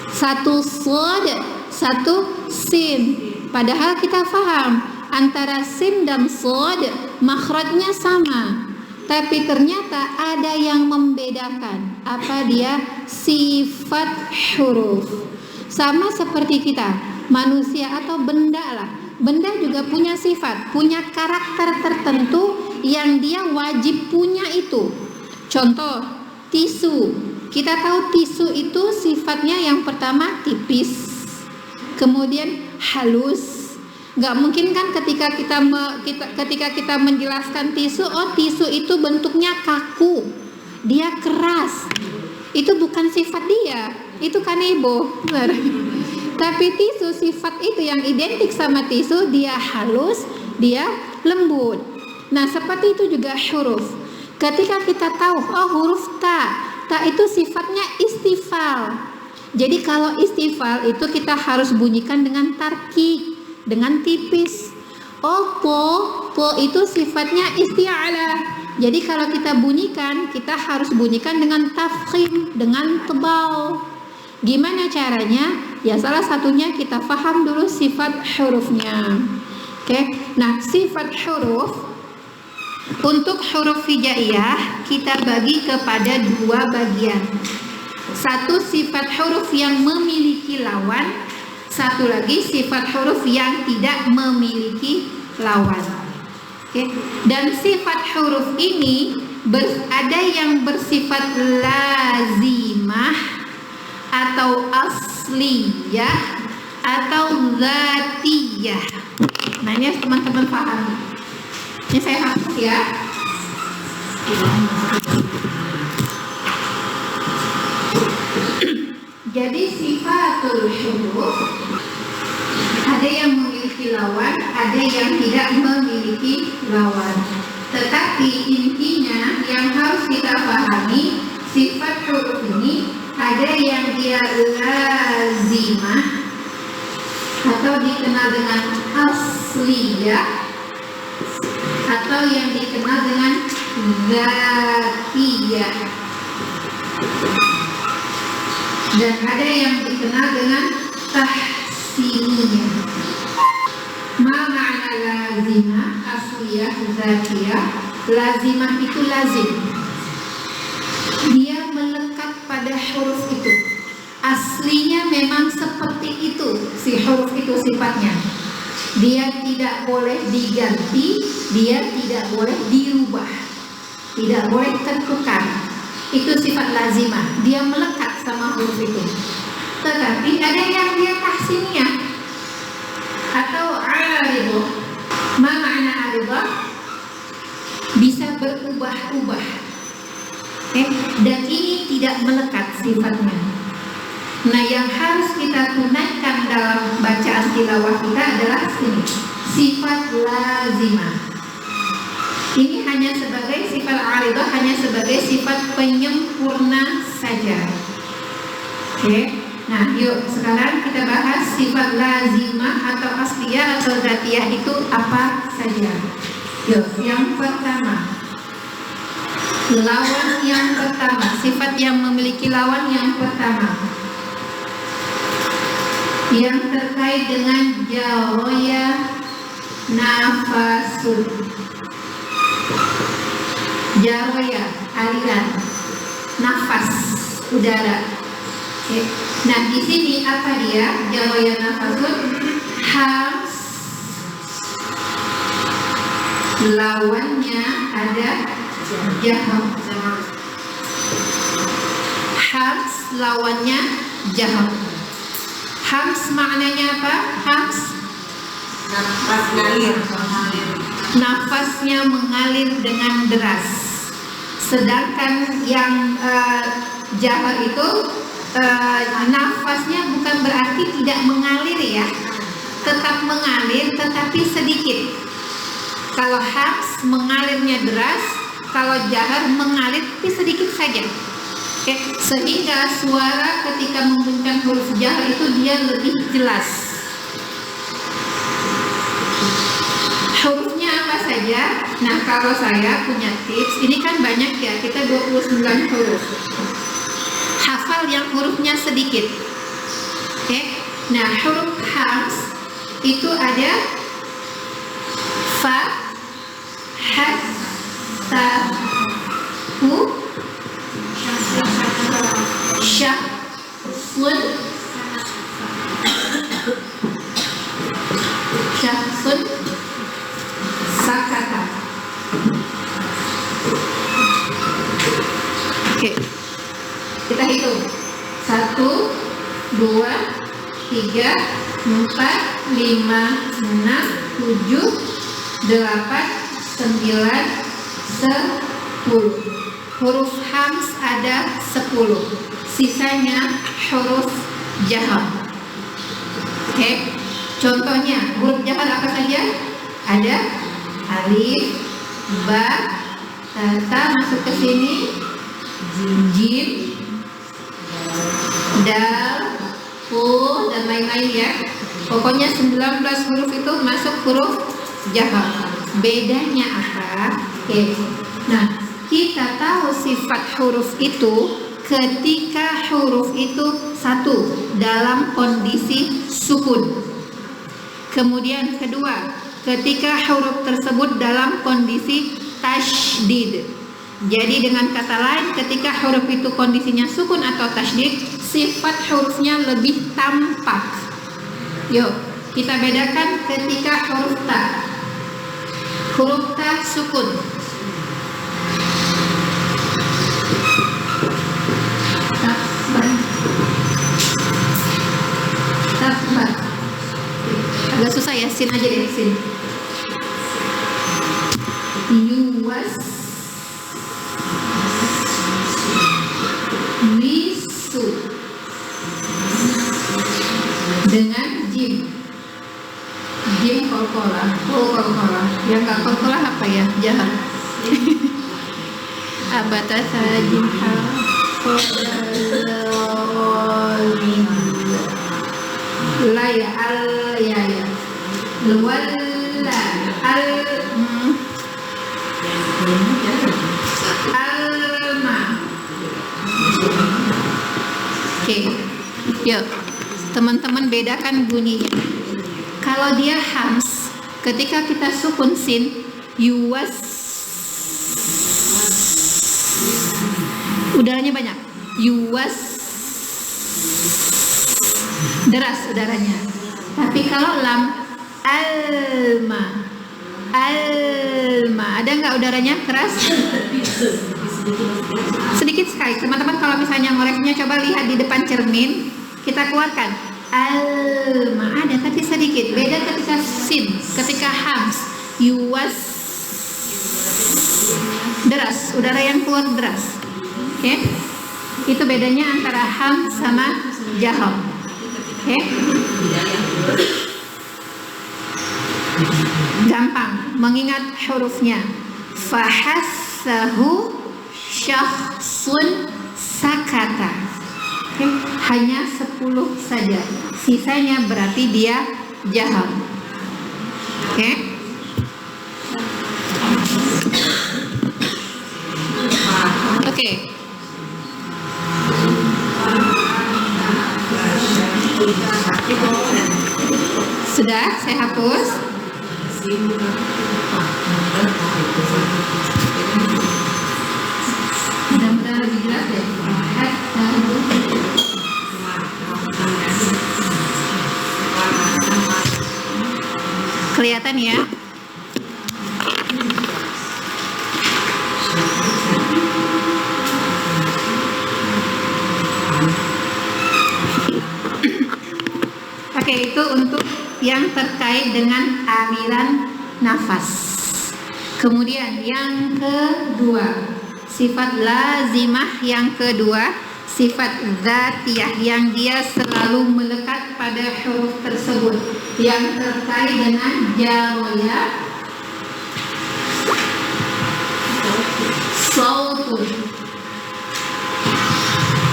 Satu sod, satu sin. Padahal kita paham antara sin dan sod makhrajnya sama, tapi ternyata ada yang membedakan. Apa dia? Sifat huruf. Sama seperti kita, manusia atau benda lah. Benda juga punya sifat, punya karakter tertentu yang dia wajib punya itu. Contoh, tisu. Kita tahu tisu itu sifatnya yang pertama tipis, kemudian halus. Gak mungkin kan ketika kita menjelaskan tisu, oh tisu itu bentuknya kaku, dia keras. Itu bukan sifat dia, itu kanebo. Tapi tisu, sifat itu yang identik sama tisu, dia halus, dia lembut. Nah seperti itu juga huruf. Ketika kita tahu, oh huruf ta itu sifatnya istifal. Jadi kalau istifal itu kita harus bunyikan dengan tarkik, dengan tipis. Oh po itu sifatnya isti'alah. Jadi kalau kita bunyikan, kita harus bunyikan dengan tafkhim, dengan tebal. Gimana caranya? Ya salah satunya kita paham dulu sifat hurufnya. Oke. Nah, sifat huruf untuk huruf hijaiyah kita bagi kepada dua bagian. Satu sifat huruf yang memiliki lawan, satu lagi sifat huruf yang tidak memiliki lawan. Oke. Dan sifat huruf ini ada yang bersifat lazimah atau asliyah atau zatiyah. Nah ini teman-teman paham. Ini saya hapus ya. Jadi sifatul huruf ada yang memiliki lawan, ada yang tidak memiliki lawan. Tetapi intinya yang harus kita pahami, sifat huruf ini ada yang dia lazimah atau dikenal dengan asliyah, atau yang dikenal dengan zatiyah, dan ada yang dikenal dengan tahsiniyah. Ma ma'na lazimah, asliyah, zatiyah? Lazimah itu lazim, dia melekat pada huruf itu. Aslinya memang seperti itu, si huruf itu sifatnya. Dia tidak boleh diganti, dia tidak boleh dirubah, tidak boleh tertukar. Itu sifat lazimah, dia melekat sama huruf itu. Tetapi ada yang dia tahsiniyah atau aridah. Ma makna aridah? Bisa berubah-ubah. Dan ini tidak melekat sifatnya. Nah yang harus kita tunaikan dalam bacaan tilawah kita adalah ini, sifat lazimah. Ini hanya sebagai sifat aridah, hanya sebagai sifat penyempurna saja. Oke. Nah yuk sekarang kita bahas sifat lazimah atau asliyah atau zatiyah itu apa saja. Yuk yang pertama, lawan yang pertama, sifat yang memiliki lawan yang pertama, yang terkait dengan jaroya nafasun. Jaroya aliran, nafas udara. Oke. Nah di sini apa dia jaroya nafasun? Hams, lawannya ada jaham. Hams lawannya jaham. Hams maknanya apa? Hams nafas mengalir. Nafasnya mengalir dengan deras. Sedangkan yang jahar itu nafasnya bukan berarti tidak mengalir ya, tetap mengalir tetapi sedikit. Kalau hams mengalirnya deras, kalau jahar mengalir tapi sedikit saja. Oke, sehingga suara ketika menggunakan huruf jahar itu dia lebih jelas. Hurufnya apa saja? Nah, kalau saya punya tips, ini kan banyak ya, kita 29 huruf. Hafal yang hurufnya sedikit. Oke. Nah, huruf hams itu ada fa, ha, ta, hu, sya, sun, 1, 2, 3, 4, 5, 6, 7, 8, 9, 10. Huruf hams ada 10. Sisanya huruf jahar. Oke. Contohnya huruf jahar apa saja? Ada alif, ba, ta masuk ke sini, jim, dal, dan lain-lain ya. Pokoknya 19 huruf itu masuk huruf jahar. Bedanya apa? Oke. Nah, kita tahu sifat huruf itu ketika huruf itu satu dalam kondisi sukun. Kemudian kedua, ketika huruf tersebut dalam kondisi tasydid. Jadi dengan kata lain, ketika huruf itu kondisinya sukun atau tasydid, sifat hurufnya lebih tampak. Yuk, kita bedakan ketika huruf ta. Huruf ta sukun. Agak susah ya, sin aja deh, sin. Yuwas, wisu, dengan jim. Jim kolkola. Oh, kolkola. Yang nggak kolkola apa ya? Jahat. Abatasa jimha la ya al ya ya wala al alma. Oke, yuk teman-teman bedakan bunyinya. Kalau dia hams, ketika kita sukun sin, yuwas, udaranya banyak. Yuwas, deras udaranya. Tapi kalau lam, alma, alma, ada nggak udaranya keras? Sedikit sekali. Teman-teman kalau misalnya ngoreknya coba lihat di depan cermin, kita keluarkan alma, ada tapi sedikit. Beda ketika sin, ketika hams, yuwas, deras, udara yang keluar deras. Oke, itu bedanya antara ham sama jahar. Oke, gampang mengingat hurufnya. Fahassahu syakhsun sakata. Oke, hanya 10 saja. Sisanya berarti dia jahar. Oke. Oke. Sudah, saya hapus. Mudah-mudahan lebih jelas deh. Kelihatan ya? Oke, itu untuk yang terkait dengan aliran nafas. Kemudian yang kedua, sifat lazimah yang kedua, sifat dzatiyah yang dia selalu melekat pada huruf tersebut, yang terkait dengan jaroya, sautun,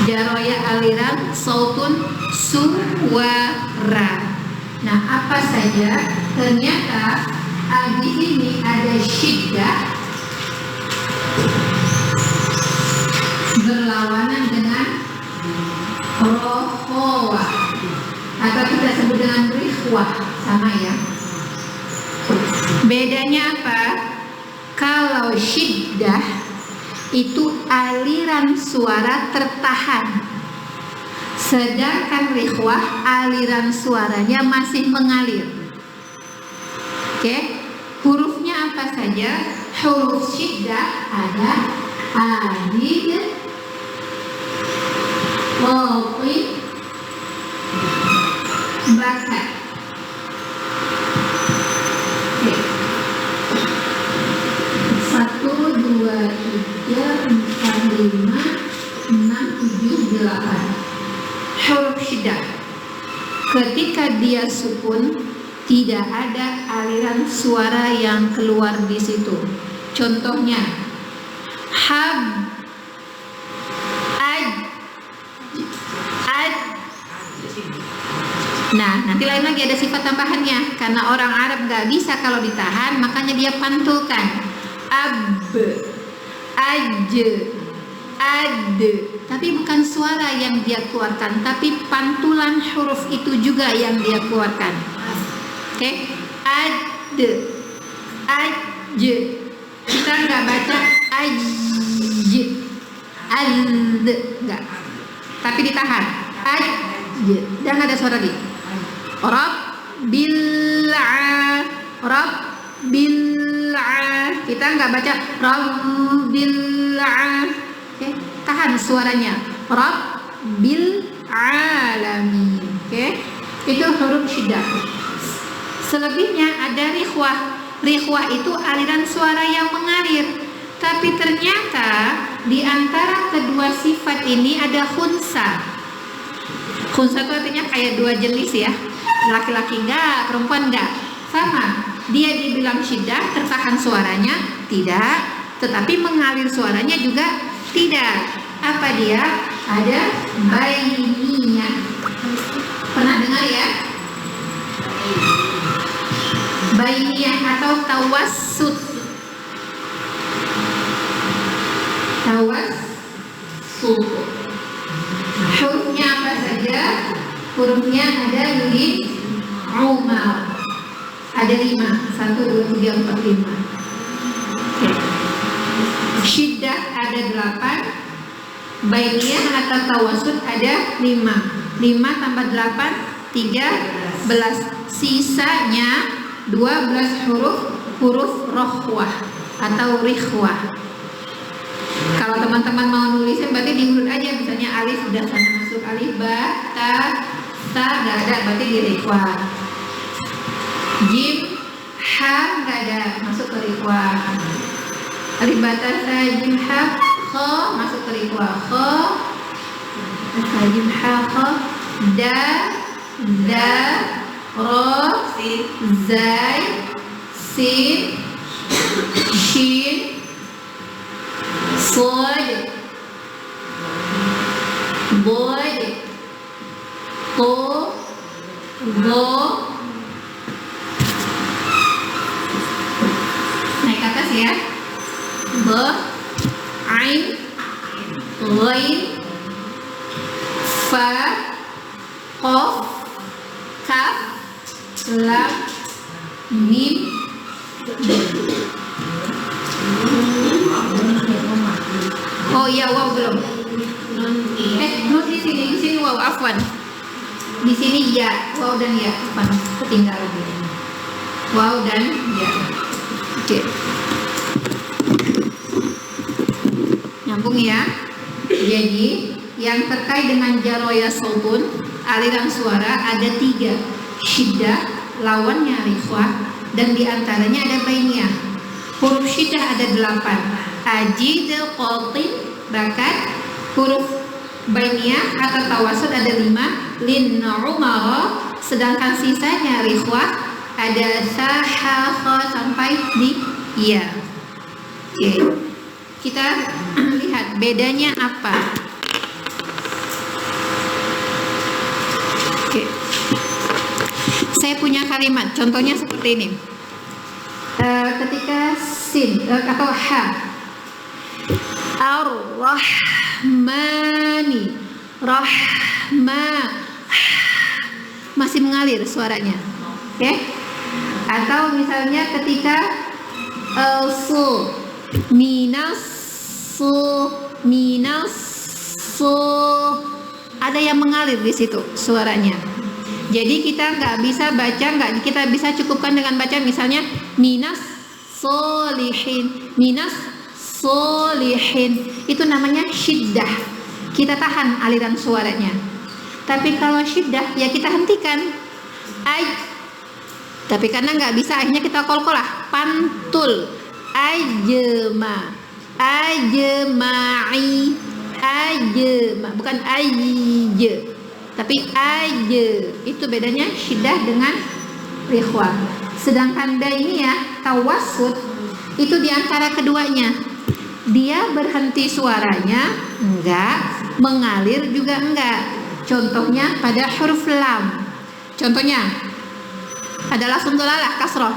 jaroya aliran, sautun suara. Nah, apa saja? Ternyata di sini ada syiddah berlawanan dengan rohwa, atau kita sebut dengan rihwah, sama ya. Bedanya apa? Kalau syiddah itu aliran suara tertahan, sedangkan rihwah aliran suaranya masih mengalir. Oke, hurufnya apa saja? Huruf syiddah ada alif, waw, syiddah. Ketika dia sukun, tidak ada aliran suara yang keluar di situ. Contohnya, hab, aj, aj. Nah, nanti lain lagi ada sifat tambahannya. Karena orang Arab nggak bisa kalau ditahan, makanya dia pantulkan. Ab, aj, ad. Tapi bukan suara yang dia keluarkan, tapi pantulan huruf itu juga yang dia keluarkan. Oke, ad, aj. Kita nggak baca aj, ad, nggak. Tapi ditahan. Aj, dan ada suara di. Rabbil kita nggak baca Rabbil. Oke, tahan suaranya. Rabbil alamin. Oke, itu huruf syiddah. Selebihnya ada rikhwah. Rikhwah itu aliran suara yang mengalir. Tapi ternyata di antara kedua sifat ini ada khunsa. Khunsa itu artinya kayak dua jenis ya. Laki-laki enggak, perempuan enggak. Sama, dia dibilang syiddah, tertahan suaranya? Tidak. Tetapi mengalir suaranya juga tidak. Apa dia? Ada bainiyah. Pernah dengar ya? Bainiyah atau tawassut. Tawassut. Hurufnya apa saja? Hurufnya ada Umar. Ada 5. 1, 2, 3, 4, 5. Oke. Syiddah ada 8. Bainiyah atau tawassut ada 5. 5 tambah 8, 13. Sisanya 12 huruf rokhwah atau rikhwah. Kalau teman-teman mau nulisnya berarti diurut aja, misalnya alif sudah sana masuk alif, ba, ta nggak ada, berarti di rikhwah. Jim, ha nggak ada, masuk ke rikhwah. Alif, ba, ta, sa, jim, ha, kho masuk ke rikhwah. Kho, sa, jim, ha, kho, da, ro, zai, sin, shin, صاد ضاد طو ضو. Naik ke atas ya. Ba, ain, ghain, fa, qaf, kaf, lam, mim. Oh iya, wow belum. Nun di sini wow, afwan. Di sini ya, wow dan ya, afwan, ketinggalan. Wow dan ya. Oke. Nyambung ya. Jadi yang terkait dengan jaroya sultun, aliran suara ada 3. Syiddah, lawannya rikhwah, dan diantaranya ada bainiyah. Huruf syiddah ada 8. Ajid, qatin, bakat. Huruf bainiyah atau tawassut ada 5. Lin, umara, sedangkan sisanya rikhwah ada sa, ha, kha sampai di ya. Oke. Kita lihat bedanya apa. Oke. Saya punya kalimat, contohnya seperti ini. Ketika sin atau ha, ar-rahmani, masih mengalir suaranya, oke? Atau misalnya ketika minas, ada yang mengalir di situ suaranya. Jadi kita nggak bisa baca, kita bisa cukupkan dengan baca misalnya minas solihin, itu namanya syiddah. Kita tahan aliran suaranya. Tapi kalau syiddah ya kita hentikan. Tapi karena nggak bisa, akhirnya kita qalqalah, pantul. Ajma'i, bukan ayj. Tapi aja itu bedanya syiddah dengan rikhwah. Sedangkan ini ya tawassut itu di antara keduanya. Dia berhenti suaranya enggak, mengalir juga enggak. Contohnya pada huruf lam. Contohnya adalah sundulalah kasroh.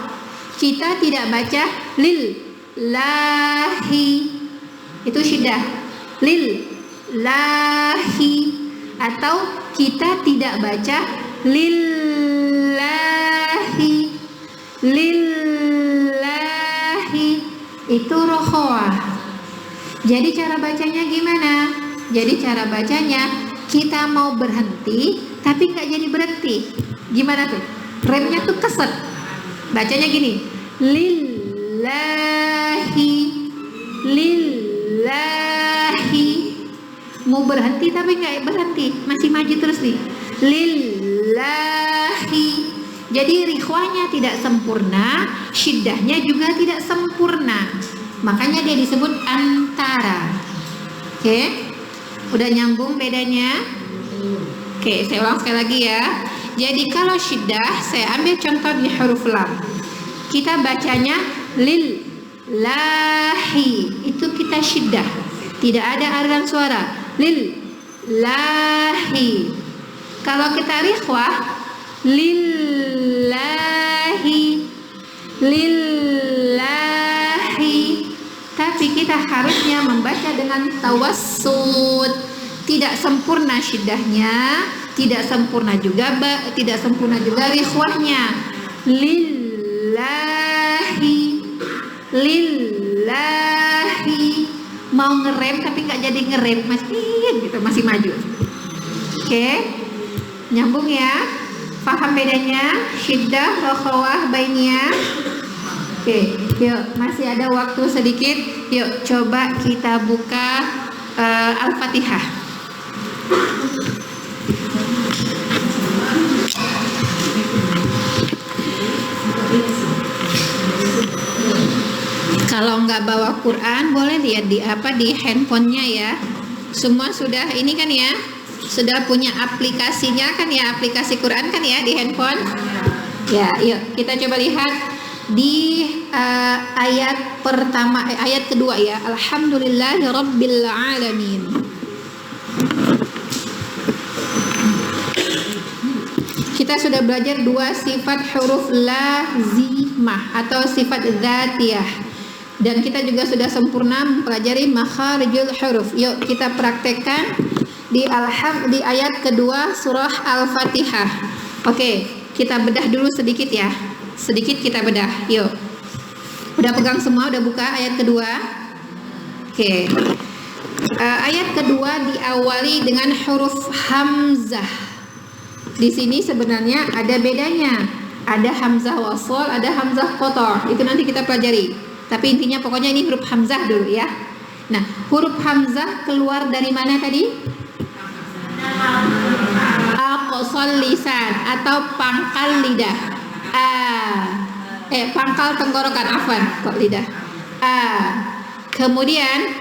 Kita tidak baca lil lahi, itu syiddah. Lil lahi. Atau kita tidak baca lillahi. Lillahi itu rokhawah. Jadi cara bacanya gimana? Jadi cara bacanya kita mau berhenti tapi nggak jadi berhenti. Gimana tuh? Remnya tuh keset. Bacanya gini. Lillahi. Lillahi. Mau berhenti tapi nggak berhenti, masih maju terus nih. Lillahi. Jadi rikhwahnya tidak sempurna, syiddahnya juga tidak sempurna. Makanya dia disebut antara. Oke? Udah nyambung bedanya? Oke, saya ulang sekali lagi ya. Jadi kalau syiddah, saya ambil contoh di huruf lam. Kita bacanya lil lahi. Itu kita syiddah. Tidak ada aliran suara. Lil lahi. Kalau kita rikhwah lillahi. Lillahi. Tapi kita harusnya membaca dengan tawassut. Tidak sempurna syiddahnya, tidak sempurna juga rikhwahnya. Lillahi. Lillahi. Mau ngerem tapi nggak jadi ngerem, masih maju. Oke, nyambung ya. Paham bedanya syiddah, rokhawah, bainiyah? Oke, yuk masih ada waktu sedikit. Yuk coba kita buka Al-Fatihah. Kalau nggak bawa Quran boleh lihat di handphonenya ya. Semua sudah ini kan ya, sudah punya aplikasinya kan ya, aplikasi Quran kan ya di handphone. Ya, yuk kita coba lihat di ayat pertama, ayat kedua ya. Alhamdulillahirabbil alamin. Kita sudah belajar dua sifat huruf lazimah atau sifat dzatiyah. Dan kita juga sudah sempurna mempelajari makharijul huruf. Yuk kita praktekkan di ayat kedua surah Al-Fatihah. Oke, kita bedah dulu sedikit ya. Sedikit kita bedah. Yuk. Udah pegang semua, udah buka ayat kedua. Oke. Ayat kedua diawali dengan huruf hamzah. Di sini sebenarnya ada bedanya. Ada hamzah wasol, ada hamzah qata'. Itu nanti kita pelajari. Tapi intinya pokoknya ini huruf hamzah dulu ya. Nah, huruf hamzah keluar dari mana tadi? Aqsal lisan atau pangkal lidah. Pangkal tenggorokan, afwan, kok lidah. Kemudian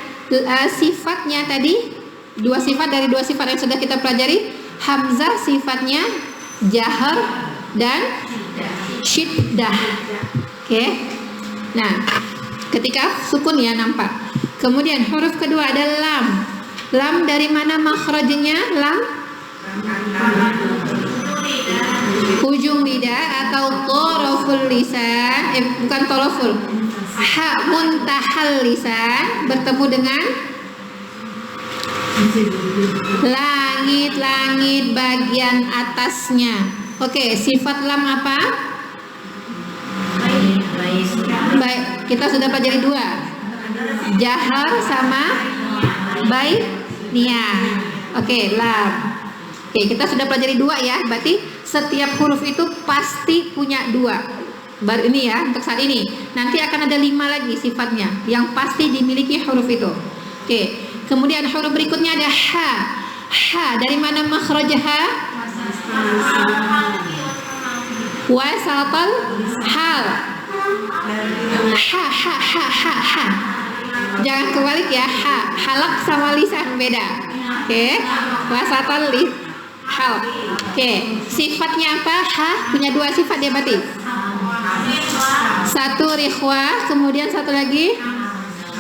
sifatnya tadi dua sifat dari dua sifat yang sudah kita pelajari. Hamzah sifatnya jahar dan syiddah. Oke. Nah, ketika sukun ya nampak. Kemudian huruf kedua ada lam. Lam dari mana makhrajnya? Lam ujung lidah atau toroful lisan. Bukan toroful. Ha muntahal lisan bertemu dengan langit bagian atasnya. Oke, sifat lam apa? Baik, kita sudah pelajari dua. Jahar sama bainiyah. Oke, lam. Oke, kita sudah pelajari dua ya. Berarti setiap huruf itu pasti punya dua. Baru ini ya, untuk saat ini. Nanti akan ada 5 lagi sifatnya yang pasti dimiliki huruf itu. Oke, kemudian huruf berikutnya ada ha. Ha, dari mana makhrajha? Wasatal hal. Ha. Jangan kebalik ya. Ha, halak sama lisan beda. Oke. Wasatal Halq. Oke, sifatnya apa? Ha punya dua sifat dia berarti. Satu rikhwah, kemudian satu lagi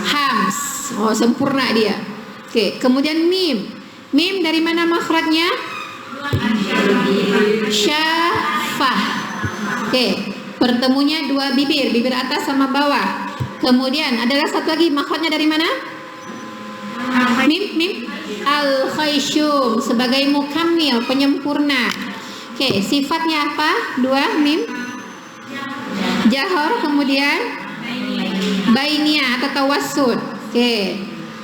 hams. Oh, sempurna dia. Oke, kemudian mim. Mim dari mana makhrajnya? Syafah. Oke, bertemunya dua bibir, bibir atas sama bawah. Kemudian adalah satu lagi makhrajnya dari mana? Mim al-khayshum sebagai mukammil, penyempurna. Oke, sifatnya apa? Dua mim. Jahar, kemudian bainiyah atau tawassut. Oke.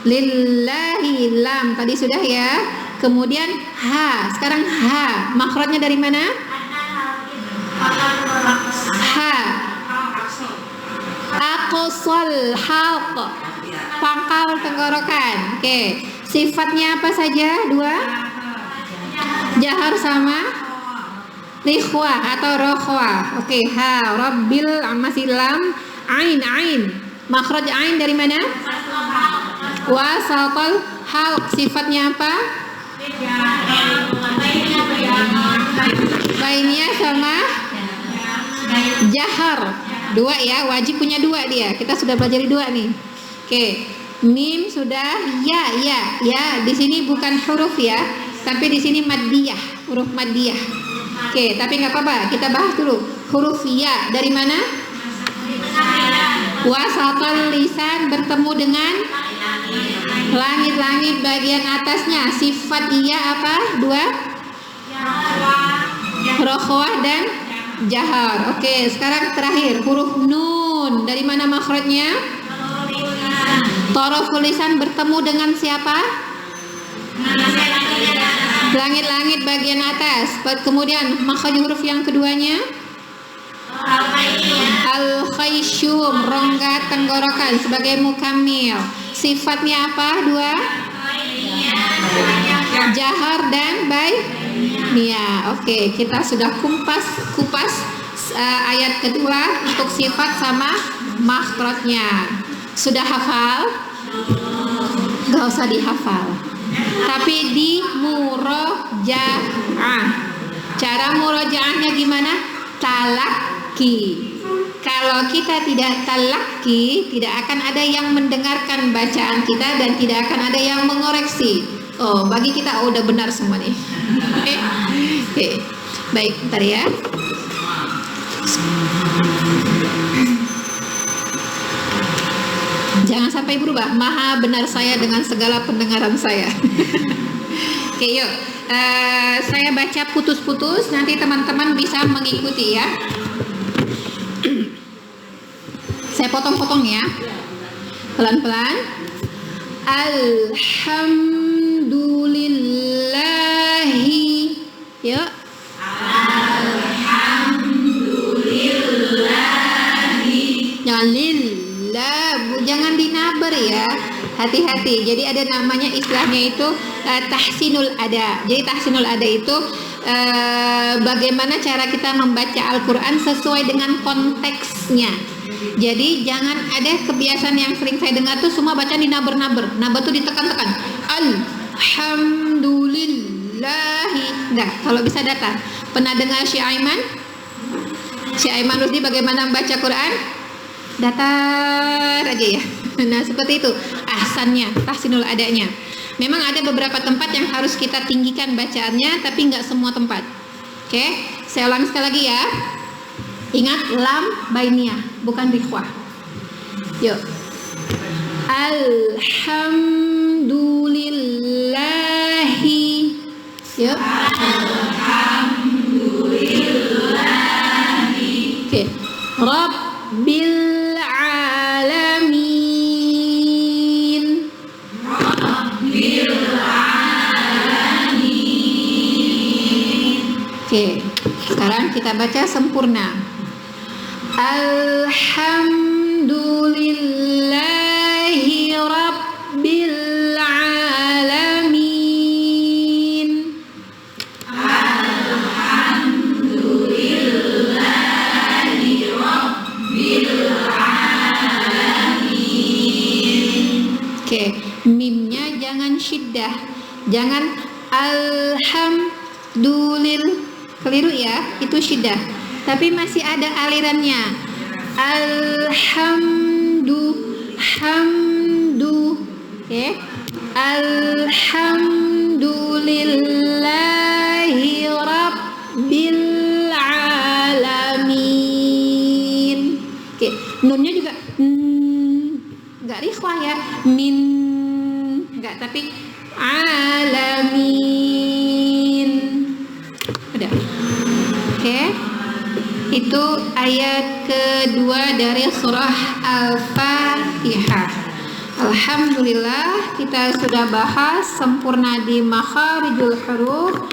Lillahi lam tadi sudah ya. Kemudian ha. Sekarang ha. Makhrajnya dari mana? Ha. Aqsal halq. Pangkal tenggorokan. Oke. Sifatnya apa saja? Dua. Jahar sama rikhwah atau rokhwah. Oke, ha. Rabbil masih lam. Ain. Makhraj ain dari mana? Wasatal halq. Sifatnya apa? Bainnya sama jahar. Dua ya, wajib punya dua dia. Kita sudah pelajari dua nih. Oke, mim sudah, ya. Di sini bukan huruf ya, tapi di sini maddiyah, huruf maddiyah. Oke, tapi nggak apa-apa. Kita bahas dulu huruf ya dari mana? Wasatal lisan bertemu dengan langit-langit bagian atasnya. Sifat iya apa? Dua. Rokhwah dan jahar. Oke, sekarang terakhir huruf nun. Dari mana makhrajnya? Taraful lisan bertemu dengan siapa? Langit-langit bagian atas. Kemudian makhraj huruf yang keduanya? Al-khayshum, rongga tenggorokan sebagai mukammil. Sifatnya apa? Dua. Jahar dan bainiyah. Oke, kita sudah kupas ayat kedua untuk sifat sama makhrajnya. Sudah hafal? Gak usah dihafal, tapi di murojaah. Cara murojaahnya gimana? Talaki. Kalau kita tidak talaki, tidak akan ada yang mendengarkan bacaan kita dan tidak akan ada yang mengoreksi. Oh, bagi kita udah benar semua nih. Oke. Baik, bentar ya. Jangan sampai berubah. Maha benar saya dengan segala pendengaran saya. Oke, yuk. Saya baca putus-putus, nanti teman-teman bisa mengikuti ya. Saya potong-potong ya, pelan-pelan. Alhamdulillahi. Yuk. Alhamdulillahi. Jangan lillah, jangan dinabar ya. Hati-hati. Jadi ada namanya istilahnya itu tahsinul ada. Jadi tahsinul ada itu bagaimana cara kita membaca Al-Quran sesuai dengan konteksnya. Jadi jangan ada kebiasaan yang sering saya dengar tuh semua bacaan dinaber-naber. Naber tuh ditekan-tekan. Alhamdulillahi. Enggak, kalau bisa datar. Pernah dengar Syekh Aiman? Syekh Aiman Rusdi bagaimana membaca Quran? Datar aja ya. Nah, seperti itu ahsannya, tahsinul adanya. Memang ada beberapa tempat yang harus kita tinggikan bacaannya, tapi nggak semua tempat. Oke, saya ulang sekali lagi ya. Ingat lam bainiyah, bukan rikhwah. Yuk. Alhamdulillahi. Yuk. Alhamdulillahi. Oke. Rabbil alamin. Rabbil alamin. Oke. Sekarang kita baca sempurna. Alhamdulillahi Rabbil alamin. Alhamdulillahi Rabbil alamin. Oke, mimnya jangan syiddah. Jangan alhamdulillah. Keliru ya, itu syiddah. Tapi masih ada alirannya. Hamdu. Oke. Alhamdulillahi rabbil alamin. Oke, nunnya juga enggak rikhwah ya. Min enggak, tapi alamin. Udah. Oke. Itu ayat kedua dari surah Al-Fatihah. Alhamdulillah kita sudah bahas sempurna di makharijul huruf,